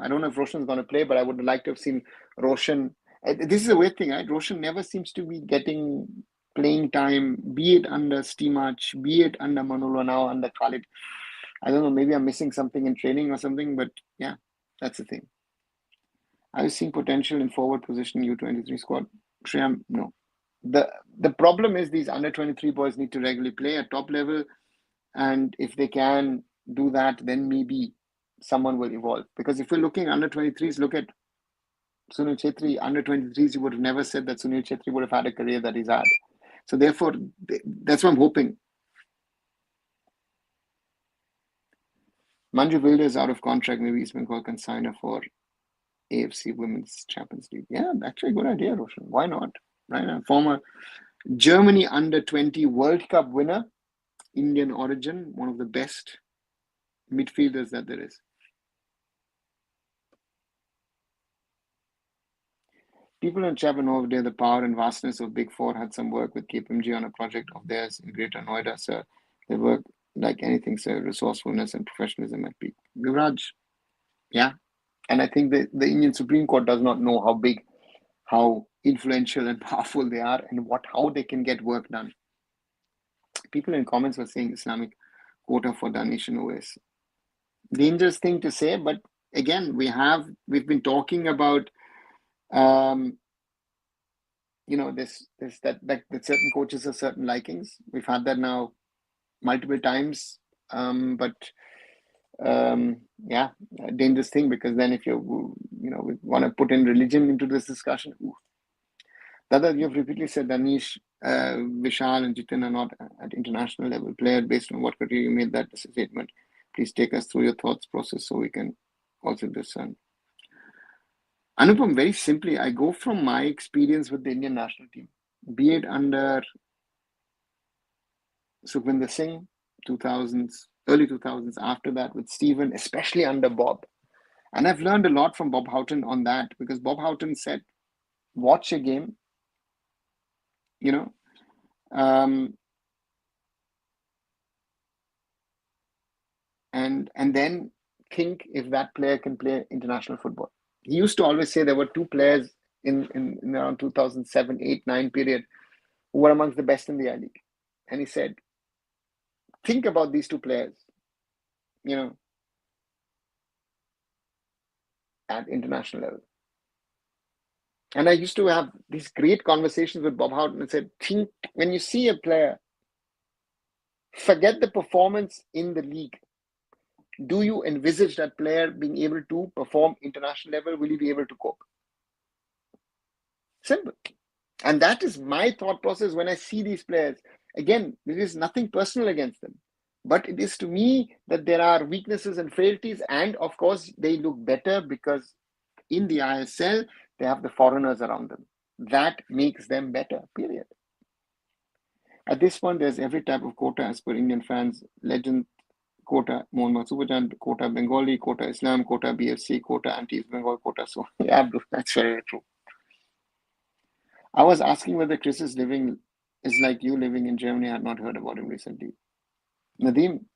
I don't know if Roshan's going to play, but I would like to have seen Roshan. This is a weird thing, right? Roshan never seems to be getting playing time, be it under Stimac, be it under Manolo, now under Khalid. I don't know, maybe I'm missing something in training or something, but yeah, that's the thing. Are you seeing potential in forward position U23 squad? Shriyam, no. The problem is these under 23 boys need to regularly play at top level, and if they can do that, then maybe someone will evolve. Because if we're looking under 23s, look at Sunil Chetri. Under 23s, you would have never said that Sunil Chetri would have had a career that he's had. So therefore, that's what I'm hoping. Manju Wilder is out of contract. Maybe East Bengal can sign her for AFC Women's Champions League. Yeah, actually, good idea, Roshan. Why not? Right? A former Germany under 20 World Cup winner, Indian origin, one of the best midfielders that there is. People in Chapel know the power and vastness of Big Four. Had some work with KPMG on a project of theirs in Greater Noida, sir. They work like anything, sir. Resourcefulness and professionalism at peak. Yuvraj, yeah. And I think the Indian Supreme Court does not know how big, how influential and powerful they are, and how they can get work done. People in comments were saying Islamic quota for Danish and OS. Dangerous thing to say, but again, we've been talking about that certain coaches have certain likings. We've had that now multiple times, but dangerous thing, because then if we want to put in religion into this discussion. Dada, you've repeatedly said Danish, Vishal and Jitin are not at international level player. Based on what criteria you made that statement, please take us through your thoughts process so we can also discern. Anupam, very simply, I go from my experience with the Indian national team, be it under Sukhvinder Singh, 2000s, early 2000s, after that with Stephen, especially under Bob. And I've learned a lot from Bob Houghton on that, because Bob Houghton said, watch a game, and then think if that player can play international football. He used to always say there were two players in around 2007, 8, 9 period who were amongst the best in the I-League. And he said, think about these two players, at international level. And I used to have these great conversations with Bob Houghton and said, think, when you see a player, forget the performance in the league. Do you envisage that player being able to perform international level? Will he be able to cope? Simple. And that is my thought process when I see these players. Again, there is nothing personal against them, but it is to me that there are weaknesses and frailties, and of course they look better because in the ISL they have the foreigners around them. That makes them better, period. At this point, there's every type of quota as per Indian fans. Legend quota, Mohammad Subhajan, quota Bengali, quota Islam, quota BFC, quota anti-East Bengal, quota. So yeah, that's very true. I was asking whether Chris is like you living in Germany. I had not heard about him recently. Nadeem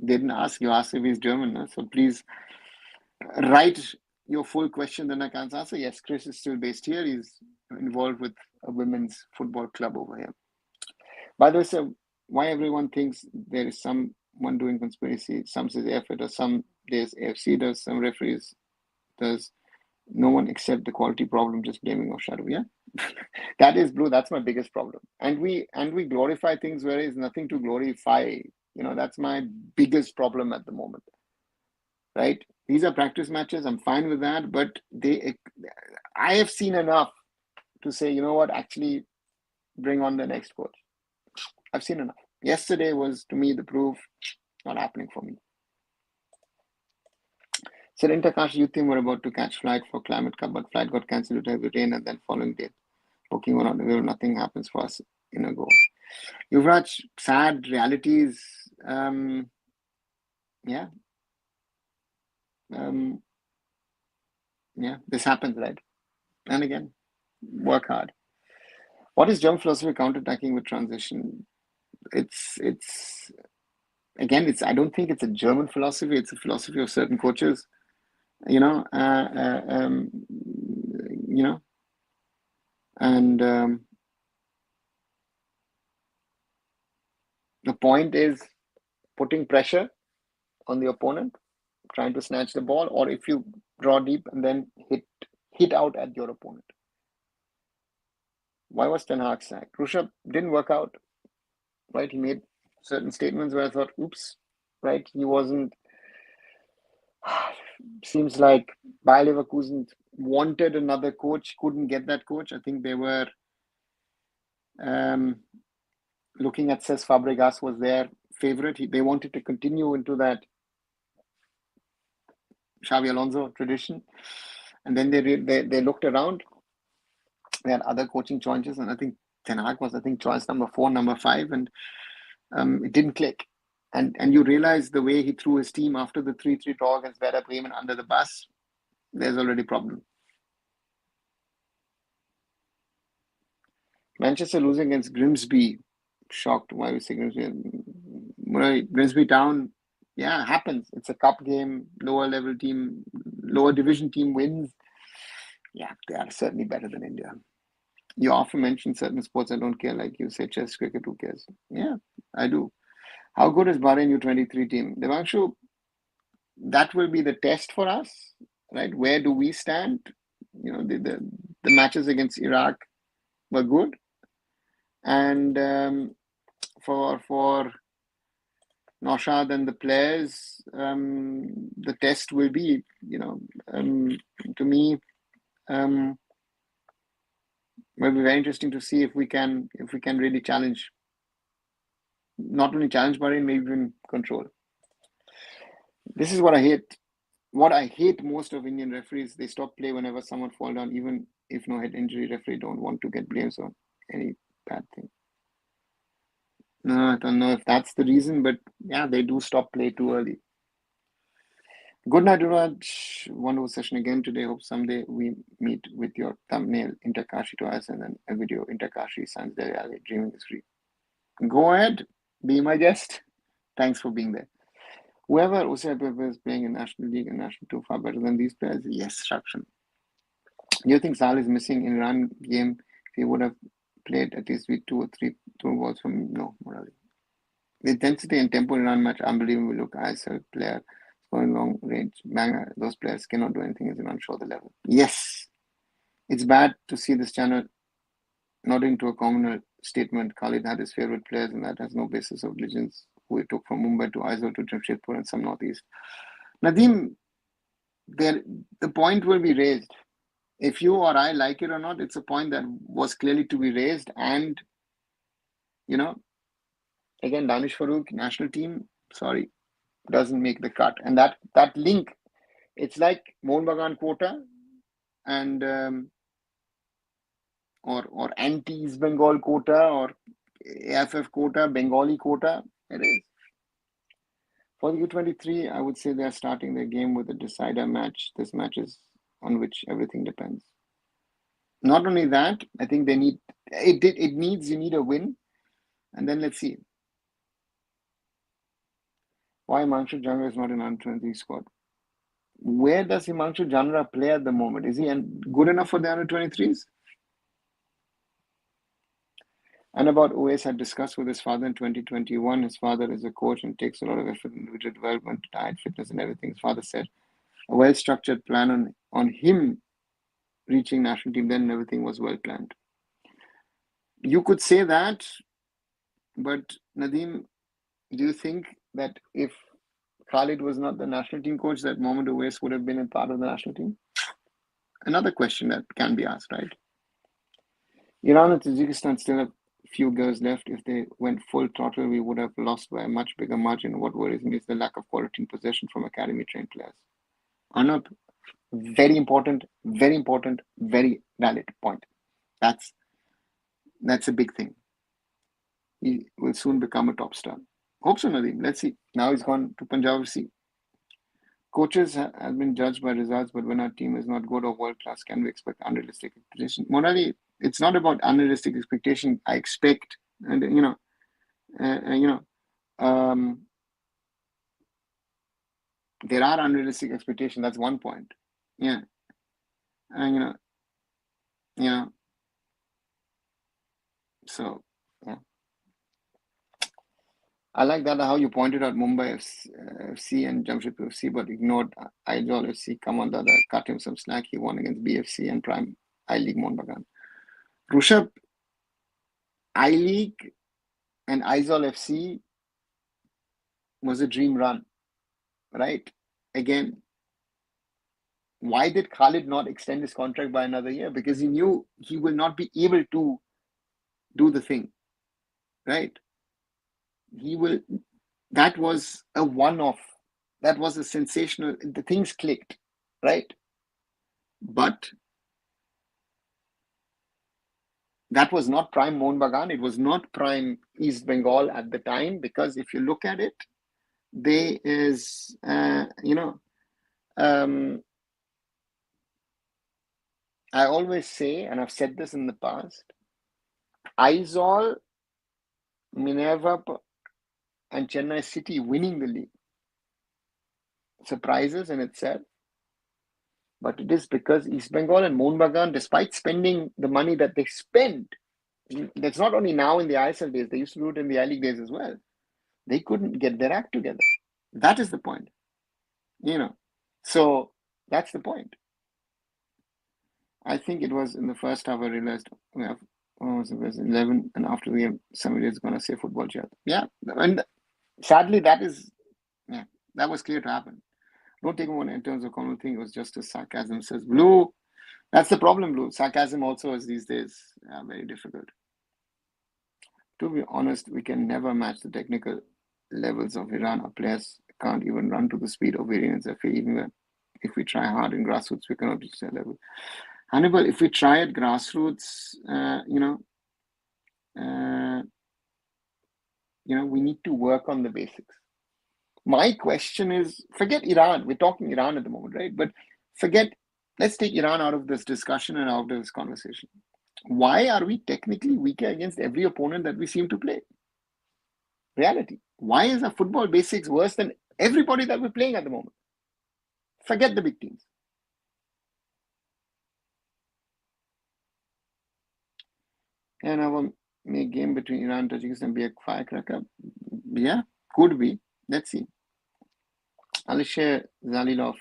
didn't ask. You asked if he's German. So please write your full question, then I can answer. Yes, Chris is still based here. He's involved with a women's football club over here. By the way, sir, why everyone thinks there is someone doing conspiracy? Some says AIFF does, some days AFC does, some referees does. No one except the quality problem, just blaming of shadow. Yeah, that is blue. That's my biggest problem. And we glorify things where there's nothing to glorify. That's my biggest problem at the moment. Right? These are practice matches. I'm fine with that, but I have seen enough to say, you know what? Actually, bring on the next coach. I've seen enough. Yesterday was, to me, the proof. Not happening for me. Sir, Intercash youth team were about to catch flight for Climate Cup, but flight got cancelled due to rain, and then following day, booking were not available. Nothing happens for us in a go. Yuvraj, sad realities. This happens, right? And again, work hard. What is German philosophy counterattacking with transition? It's I don't think it's a German philosophy. It's a philosophy of certain coaches, and The point is putting pressure on the opponent, trying to snatch the ball, or if you draw deep and then hit out at your opponent. Why was Ten Hag sacked? Rushabh didn't work out, right? He made certain statements where I thought, oops, right? He wasn't. Seems like Bayer Leverkusen wanted another coach, couldn't get that coach. I think they were looking at Cesc Fabregas was their favorite. They wanted to continue into that Xavi Alonso tradition, and then they looked around. They had other coaching choices, and I think Ten Hag was choice number 4, number 5, and it didn't click. And you realize the way he threw his team after the 3-3 draw against Werder Bremen under the bus. There's already a problem. Manchester losing against Grimsby. Shocked. Why we say Grimsby? Grimsby Town. Yeah, happens. It's a cup game. Lower level team, lower division team wins. Yeah, they are certainly better than India. You often mention certain sports I don't care, like you say chess, cricket, who cares? Yeah, I do. How good is Bahrain U23 team? Devanshu, that will be the test for us, right? Where do we stand? You know, the matches against Iraq were good. And for Naushad and the players, the test will be, to me, will be very interesting to see if we can really challenge, not only challenge Bahrain, maybe even control. This is what I hate. What I hate most of Indian referees, they stop play whenever someone fall down, even if no head injury. Referee don't want to get blamed on any bad thing. No, I don't know if that's the reason, but yeah, they do stop play too early. Good night, Raj. Wonderful session again today. Hope someday we meet with your thumbnail, Interkashi to us, and then a video, Interkashi Sans Del Valle, Dreaming is Free. Go ahead, be my guest. Thanks for being there. Whoever OCIPF is playing in National League and National 2 far better than these players, yes, Shakshan. Do you think Sal is missing in Iran game? If he would have played at least with 2 or 3 through balls from no, Morali. The intensity and tempo in Iran match, unbelievable. Look, ISL player scoring long range, banger. Those players cannot do anything as Iran show the level. Yes, it's bad to see this channel not into a communal statement. Khalid had his favorite players, and that has no basis of legends who he took from Mumbai to Aizawl to Jamshedpur and some Northeast. Nadeem, the point will be raised. If you or I like it or not, it's a point that was clearly to be raised. And, again, Danish Farooq, national team, sorry, doesn't make the cut. And that link, it's like Mohun Bagan quota and or anti-East Bengal quota or AIFF quota, Bengali quota. It is. For the U23, I would say they're starting their game with a decider match. This match is on which everything depends. Not only that, I think they need you need a win, and then let's see why Himanshu Jhangra is not in under-23 squad. Where does Himanshu Jhangra play at the moment? Is he good enough for the under-23s? And about OS, had discussed with his father in 2021. His father is a coach and takes a lot of effort in individual development, diet, fitness, and everything. His father said a well-structured plan on him reaching national team, then everything was well planned. You could say that, but Nadeem, do you think that if Khalid was not the national team coach, that Mohamed Owais would have been a part of the national team? Another question that can be asked, right? Iran and Tajikistan still have few girls left. If they went full throttle, we would have lost by a much bigger margin. What worries me is the lack of quality in possession from academy trained players. Arnab, very important, very valid point. That's a big thing. He will soon become a top star. Hope so, Nadeem. Let's see. Now he's gone to Punjab FC. Coaches have been judged by results, but when our team is not good or world class, can we expect unrealistic expectations? Monali, it's not about unrealistic expectation. I expect, and there are unrealistic expectations. That's one point. Yeah, and so yeah. I like that how you pointed out Mumbai FC and Jamshedpur FC, but ignored Aizawl FC. Come on, Dada, cut him some slack. He won against BFC and Prime I League Mohun Bagan. Rushabh, I League and Aizawl FC was a dream run, right? Again, why did Khalid not extend his contract by another year? Because he knew he will not be able to do the thing, right? He will. That was a one-off. That was a sensational. The things clicked, right? But that was not prime Mohun Bagan. It was not prime East Bengal at the time, because if you look at it, there is, I always say, and I've said this in the past, Aizawl, Minerva, and Chennai City winning the league surprises in itself. But it is because East Bengal and Mohun Bagan, despite spending the money that they spend, that's not only now in the ISL days, they used to do it in the I-League days as well. They couldn't get their act together. That is the point. So that's the point. I think it was in the first half I realized we have, it was 11, and after the game, somebody is going to say football chat. Yeah, and sadly, that was clear to happen. Don't take one in terms of common thing. It was just a sarcasm, says Blue. That's the problem, Blue. Sarcasm also is these days very difficult. To be honest, we can never match the technical levels of Iran. Our players can't even run to the speed of Iranians. I feel even if we try hard in grassroots, we cannot reach that level. Hannibal, if we try at grassroots, we need to work on the basics. My question is, forget Iran. We're talking Iran at the moment, right? But let's take Iran out of this discussion and out of this conversation. Why are we technically weaker against every opponent that we seem to play? Reality. Why is our football basics worse than everybody that we're playing at the moment? Forget the big teams. And our game between Iran and Tajikistan be a firecracker? Yeah, could be. Let's see. Alisher Zalilov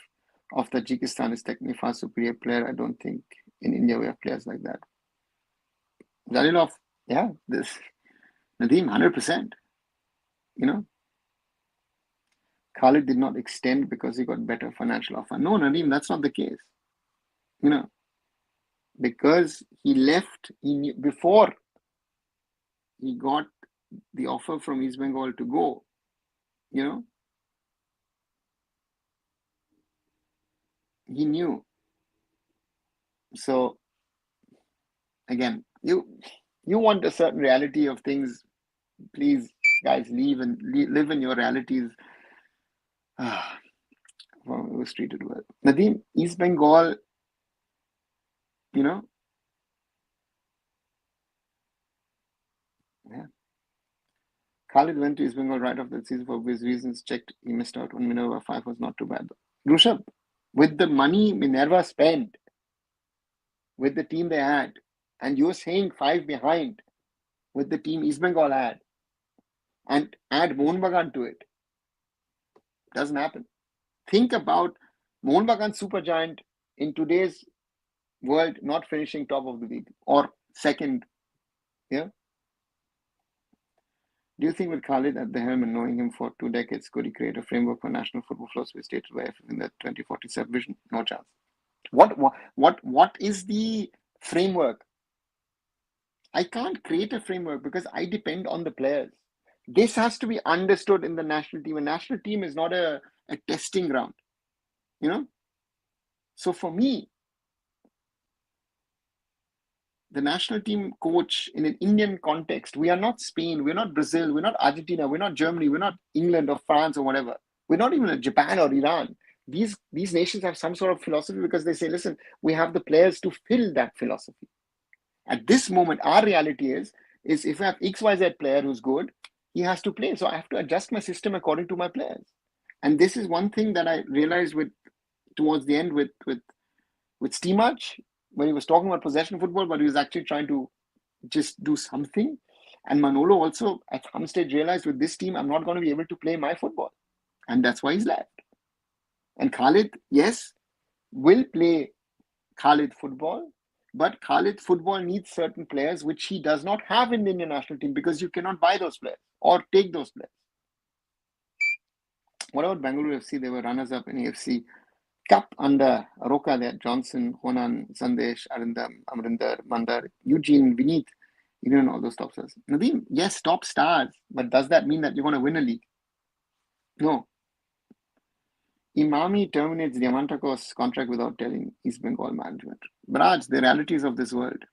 of Tajikistan is technically far superior player. I don't think in India we have players like that. Zalilov, yeah, this Nadeem, 100%. Khalid did not extend because he got better financial offer. No, Nadeem, that's not the case. Because he left, he knew, before he got the offer from East Bengal to go, he knew. So again, you want a certain reality of things. Please, guys, live in your realities. Well, it was treated well. Nadeem, East Bengal, yeah. Khalid went to East Bengal right after the season for obvious reasons. Checked, he missed out on Minerva 5 was not too bad. Rushabh, with the money Minerva spent, with the team they had, and you're saying 5 behind with the team East Bengal had, and add Mohun Bagan to it, doesn't happen. Think about Mohun Bagan Supergiant in today's world not finishing top of the league or second. Yeah. Do you think with Khalid at the helm and knowing him for 2 decades, could he create a framework for national football philosophy stated by AIFF in the 2047 vision? No chance. What is the framework? I can't create a framework because I depend on the players. This has to be understood in the national team. A national team is not a testing ground, So for me, the national team coach in an Indian context, we are not Spain, we're not Brazil, we're not Argentina, we're not Germany, we're not England or France or whatever. We're not even Japan or Iran. These nations have some sort of philosophy because they say, listen, we have the players to fill that philosophy. At this moment, our reality is if I have XYZ player who's good, he has to play. So I have to adjust my system according to my players. And this is one thing that I realized towards the end with Steamach, when he was talking about possession football, but he was actually trying to just do something. And Manolo also at some stage realized with this team, I'm not going to be able to play my football. And that's why he's left. And Khalid, yes, will play Khalid football, but Khalid football needs certain players which he does not have in the Indian national team because you cannot buy those players or take those players. What about Bangalore FC? They were runners-up in AFC Cup under Roka there. Johnson, Honan, Sandesh, Arindam, Amrinder, Mandar, Eugene, Vineet, all those top stars. Nadeem, yes, top stars, but does that mean that you're going to win a league? No. Imami terminates Diamantakos' contract without telling East Bengal management. Braj, the realities of this world.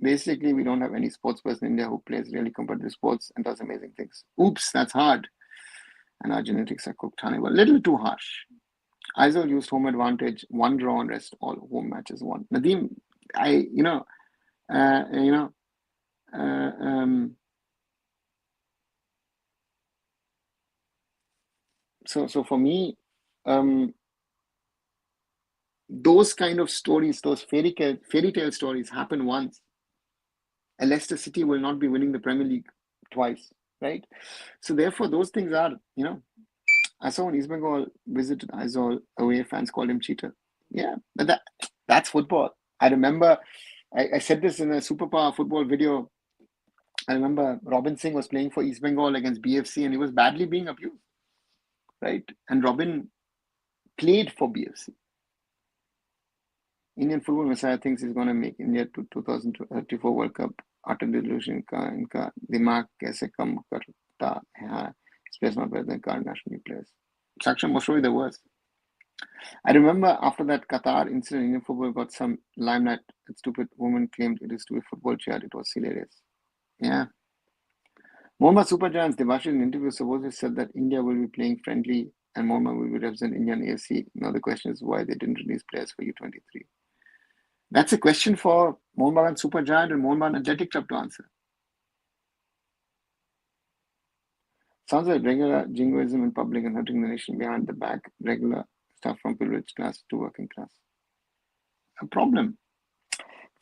Basically, we don't have any sports person in India who plays really competitive sports and does amazing things. Oops, that's hard. And our genetics are cooked, honey. Well, a little too harsh. Aizawl used home advantage, one draw and rest, all home matches won. Nadeem, so for me, those kind of stories, those fairy tale stories happen once. And Leicester City will not be winning the Premier League twice, right? So therefore, those things are, I saw when East Bengal visited Aizawl, away fans called him cheater. Yeah, but that's football. I remember, I said this in a Superpower football video. I remember Robin Singh was playing for East Bengal against BFC and he was badly being abused, right? And Robin played for BFC. Indian football messiah thinks he's going to make India to 2034 World Cup. Utter delusion का इनका दिमाग कैसे कम करता है? His players not better than current national players. Saksham was probably the worst. I remember after that Qatar incident, Indian football got some limelight. A stupid woman claimed it is stupid football chair. It was hilarious. Yeah. Mohammad Super Giants, Devashi in an interview supposedly said that India will be playing friendly and Mohammad will be representing India in AFC. Now the question is why they didn't release players for U23. That's a question for Mohammad Super Giant and Mohammad Athletic Club to answer. Sounds like regular jingoism in public and hurting the nation behind the back. Regular stuff from privileged class to working class. A problem.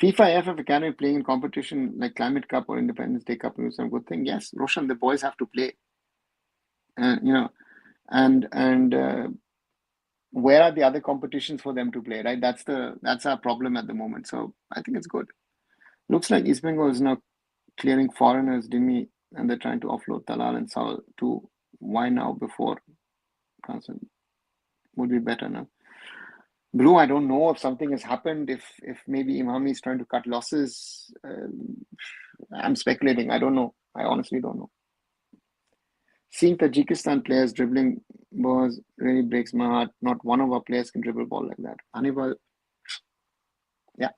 FIFA AIFF Academy playing in competition like Climate Cup or Independence Day Cup is some good thing. Yes, Roshan, the boys have to play. And where are the other competitions for them to play, right? That's our problem at the moment. So I think it's good. Looks like East Bengal is now clearing foreigners, Dimi, and they're trying to offload Talal and Saul to why now before Constant would be better now. Blue, I don't know if something has happened, if maybe Imami is trying to cut losses. I'm speculating. I don't know. I honestly don't know. Seeing Tajikistan players dribbling balls really breaks my heart. Not one of our players can dribble ball like that. Hannibal, yeah.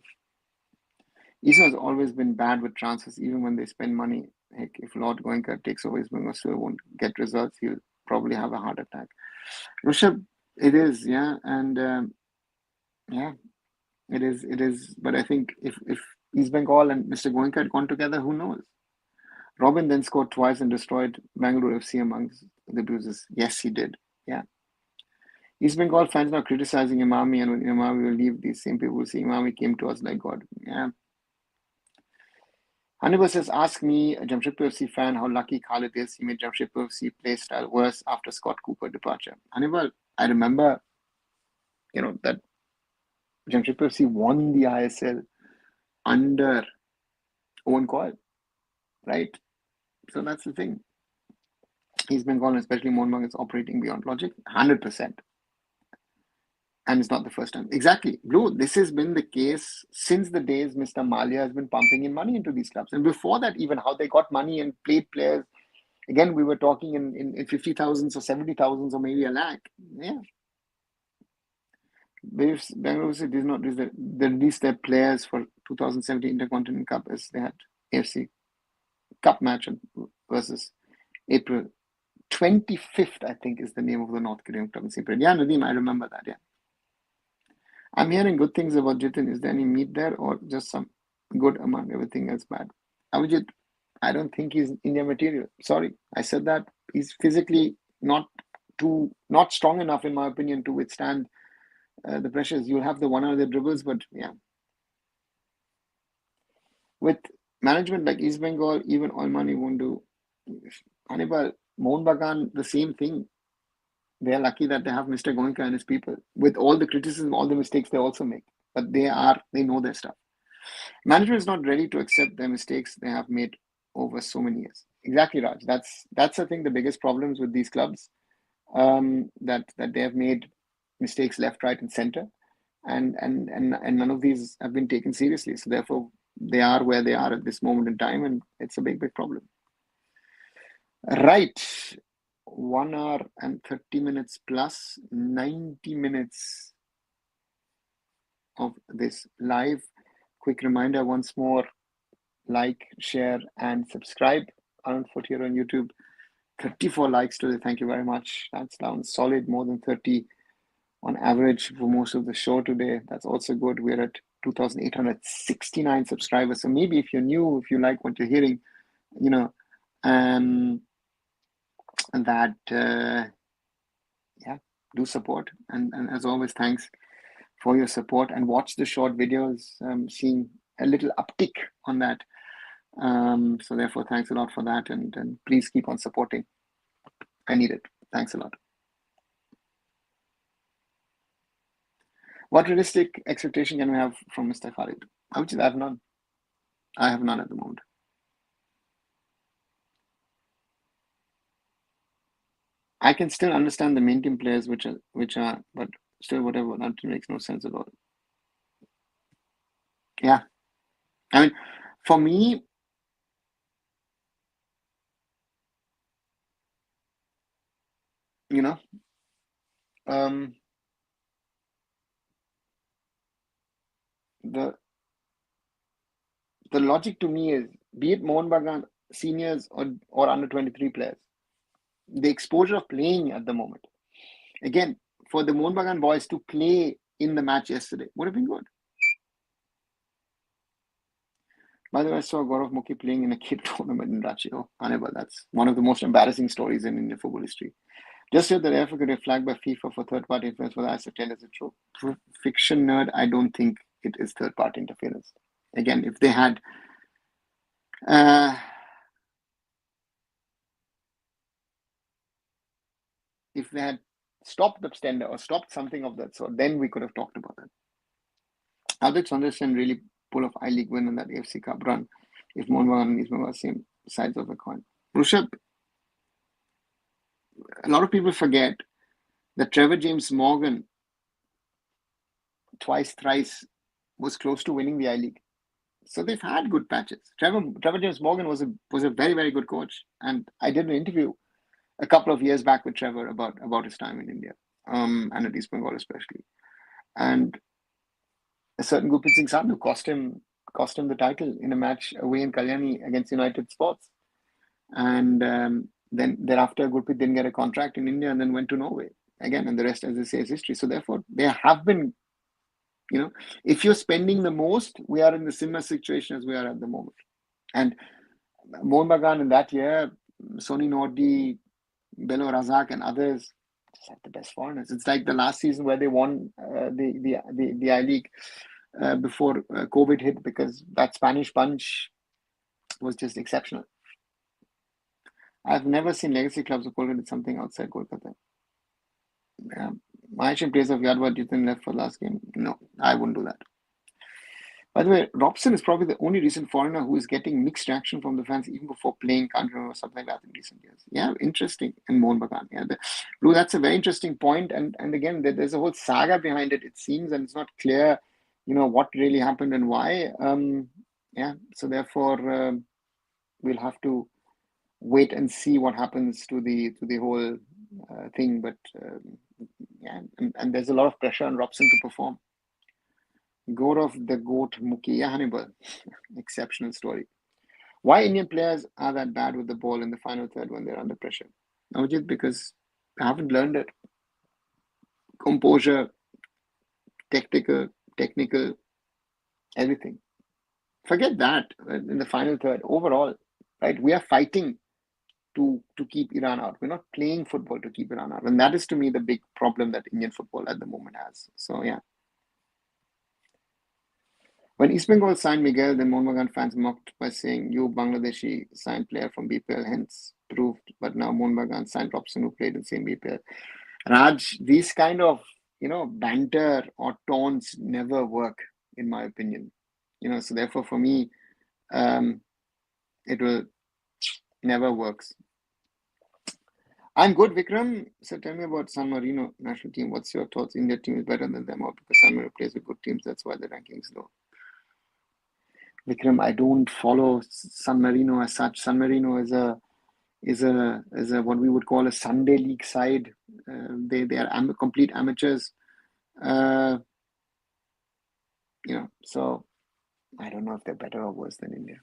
East has always been bad with transfers, even when they spend money. Heck, if Lord Goenka takes over, East Bengal still won't get results. He'll probably have a heart attack. Rishabh, it is, yeah, and yeah, it is. But I think if East Bengal and Mr. Goenka had gone together, who knows? Robin then scored twice and destroyed Bangalore FC amongst the bruises. Yes, he did. Yeah. East Bengal fans now criticizing Imami, and when Imami will leave, these same people will say Imami came to us like God. Yeah. Hannibal says, ask me, a Jamshedpur FC fan, how lucky Khalid is. He made Jamshedpur FC play style worse after Scott Cooper departure. Hannibal, I remember, that Jamshedpur FC won the ISL under Owen Coyle, right? So that's the thing. East Bengal, especially Mohun Bagan, is operating beyond logic, 100%. And it's not the first time. Exactly. Blue, this has been the case since the days Mr. Malia has been pumping in money into these clubs. And before that, even how they got money and played players. Again, we were talking in 50,000s or 70,000s or maybe a lakh. Yeah. Bangalore did not release their players for 2017 Intercontinental Cup as they had AFC Cup match versus April 25th, I think, is the name of the North Korean club. Yeah, Nadeem, I remember that. Yeah. I'm hearing good things about Jitin. Is there any meat there or just some good among everything else bad? Avijit, I don't think he's India material. Sorry, I said that. He's physically not strong enough, in my opinion, to withstand the pressures. You'll have the one or the dribbles, but yeah. With Management like East Bengal, even Olmani won't do. Hannibal, Mohun Bagan, the same thing. They are lucky that they have Mr. Goenka and his people. With all the criticism, all the mistakes they also make, but they know their stuff. Management is not ready to accept their mistakes they have made over so many years. Exactly, Raj. That's I think the biggest problems with these clubs, that they have made mistakes left, right, and center, and none of these have been taken seriously. So therefore, they are where they are at this moment in time, and it's a big problem. Right, 1 hour and 30 minutes plus 90 minutes of this live. Quick reminder once more: like, share, and subscribe. Arunfoot here on YouTube. 34 likes today. Thank you very much. That's down solid, more than 30 on average for most of the show today. That's also good. We're at 2,869 subscribers. So maybe if you're new, if you like what you're hearing, you know, that yeah, do support. And as always, thanks for your support, and watch the short videos. Seeing a little uptick on that. So therefore, thanks a lot for that, and please keep on supporting. I need it. Thanks a lot. What realistic expectation can we have from Mr. Khalid? I have none. I have none at the moment. I can still understand the main team players, which are, but still, whatever. That makes no sense at all. Yeah, I mean, for me, you know, um, the the logic to me is, be it Mohun Bagan seniors or under 23 players, the exposure of playing at the moment. Again, for the Mohun Bagan boys to play in the match yesterday would have been good. By the way, I saw Gaurav Mukhi playing in a kid tournament in Ranchi. Oh, Hannibal, that's one of the most embarrassing stories in Indian football history. Just here, the AIFF could be flagged by FIFA for third-party influence for the ISF is it true? Fiction nerd, I don't think it is third-party interference. Again, uh, if they had stopped the tender or stopped something of that sort, then we could have talked about it. How did Chandrasen really pull off I-League win in that AFC Cup run if Mohun Bagan and East Bengal are same sides of the coin? Rushabh, a lot of people forget that Trevor James Morgan twice, thrice was close to winning the I-League. So they've had good patches. Trevor James Morgan was a very, very good coach. And I did an interview a couple of years back with Trevor about his time in India, and at East Bengal especially. And a certain Gurpreet Singh Sandhu cost him the title in a match away in Kalyani against United Sports. And then thereafter, Gurpreet didn't get a contract in India and then went to Norway again. And the rest, as they say, is history. So therefore, there have been, if you're spending the most, we are in the similar situation as we are at the moment. And Mohun Bagan in that year, Sony Nordi, Belo Razak, and others just had the best foreigners. It's like the last season where they won the I League before COVID hit, because that Spanish bunch was just exceptional. I've never seen legacy clubs of Kolkata did something outside Kolkata. Mahesh plays of Yadva Jitin left for last game. No, I wouldn't do that. By the way, Robson is probably the only recent foreigner who is getting mixed reaction from the fans even before playing. Can't remember something like that in recent years. Yeah, interesting. And Mohun Bagan. Yeah, Lou, that's a very interesting point. And again, there's a whole saga behind it, it seems, and it's not clear, what really happened and why. Yeah, so therefore, we'll have to wait and see what happens to the whole thing. But yeah, and there's a lot of pressure on Robson to perform. Gaurav the Goat Mukhi. Yeah, Hannibal. Exceptional story. Why Indian players are that bad with the ball in the final third when they're under pressure? Avijit, because I haven't learned it. Composure, technical, everything. Forget that in the final third. Overall, right? We are fighting to keep Iran out. We're not playing football to keep Iran out. And that is, to me, the big problem that Indian football at the moment has. So, yeah. When East Bengal signed Miguel, then Mohun Bagan fans mocked by saying, "You Bangladeshi signed player from BPL, hence proved." But now Mohun Bagan signed Robson, who played in the same BPL. Raj, these kind of banter or taunts never work, in my opinion. So therefore, for me, it will never works. I'm good, Vikram. So tell me about San Marino national team. What's your thoughts? India team is better than them, or because San Marino plays with good teams, that's why the ranking is low. Vikram, I don't follow San Marino as such. San Marino is a what we would call a Sunday league side. They are complete amateurs. So I don't know if they're better or worse than India.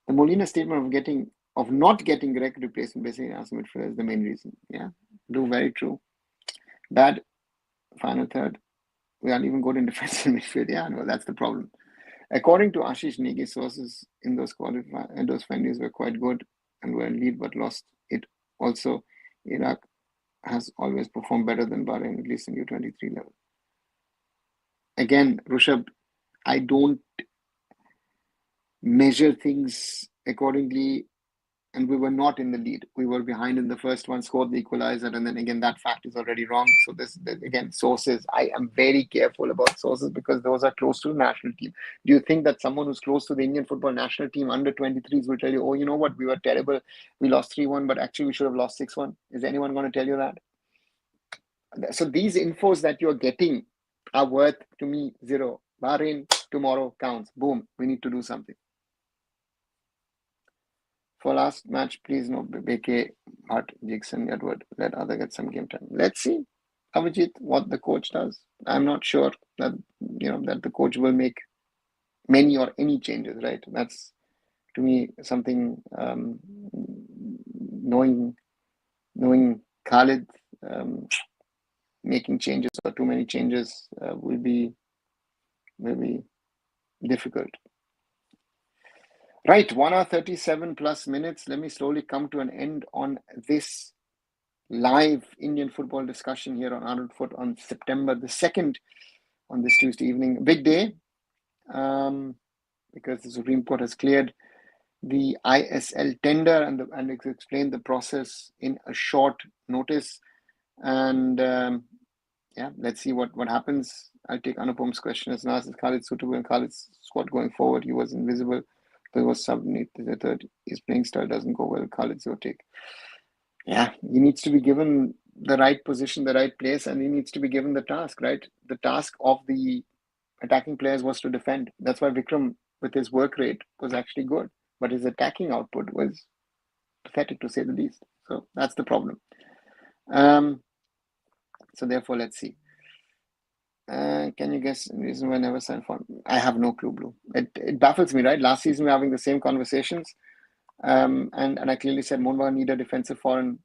The Molina statement of not getting Greg replacement basically as midfielder is the main reason. Yeah, very true. Bad final third. We aren't even good in defensive midfield. Yeah, no, that's the problem. According to Ashish Negi, sources in those finals were quite good and were in lead but lost it. Also, Iraq has always performed better than Bahrain, at least in U23 level. Again, Rushabh, I don't measure things accordingly, and we were not in the lead. We were behind in the first one, scored the equalizer, and then again, that fact is already wrong. So this again, sources. I am very careful about sources because those are close to the national team. Do you think that someone who's close to the Indian football national team under 23s will tell you, "Oh, you know what? We were terrible. We lost 3-1, but actually we should have lost 6-1." Is anyone going to tell you that? So these infos that you're getting are worth to me zero. Bahrain tomorrow counts. Boom. We need to do something. For last match, please no BK, Hart, Jackson, Edward. Let other get some game time. Let's see, Avijit, what the coach does. I'm not sure that that the coach will make many or any changes. Right? That's to me something. Knowing Khalid, making changes or too many changes will be difficult. Right, 1 hour 37 plus minutes. Let me slowly come to an end on this live Indian football discussion here on arunfoot on September the 2nd on this Tuesday evening. Big day because the Supreme Court has cleared the ISL tender and explained the process in a short notice. And let's see what happens. I'll take Anupam's question as last. Is Khalid suitable in Khalid's squad going forward? He was invisible. He was sub-beneath the third. His playing style doesn't go well. Khalid's your take. Yeah, he needs to be given the right position, the right place, and he needs to be given the task, right? The task of the attacking players was to defend. That's why Vikram, with his work rate, was actually good. But his attacking output was pathetic, to say the least. So that's the problem. So therefore, let's see. Can you guess the reason why I never signed for? I have no clue, Blue. It baffles me, right? Last season, we were having the same conversations. And I clearly said Mohun Bagan need a defensive foreign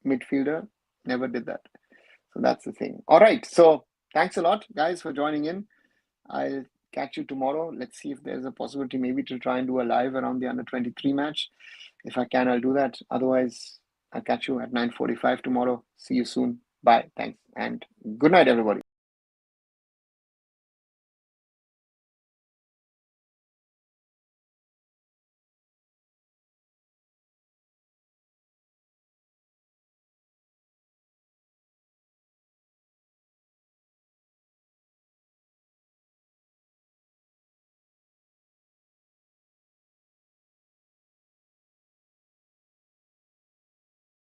midfielder. Never did that. So that's the thing. All right. So thanks a lot, guys, for joining in. I'll catch you tomorrow. Let's see if there's a possibility maybe to try and do a live around the under-23 match. If I can, I'll do that. Otherwise, I'll catch you at 9:45 tomorrow. See you soon. Bye. Thanks. And good night, everybody.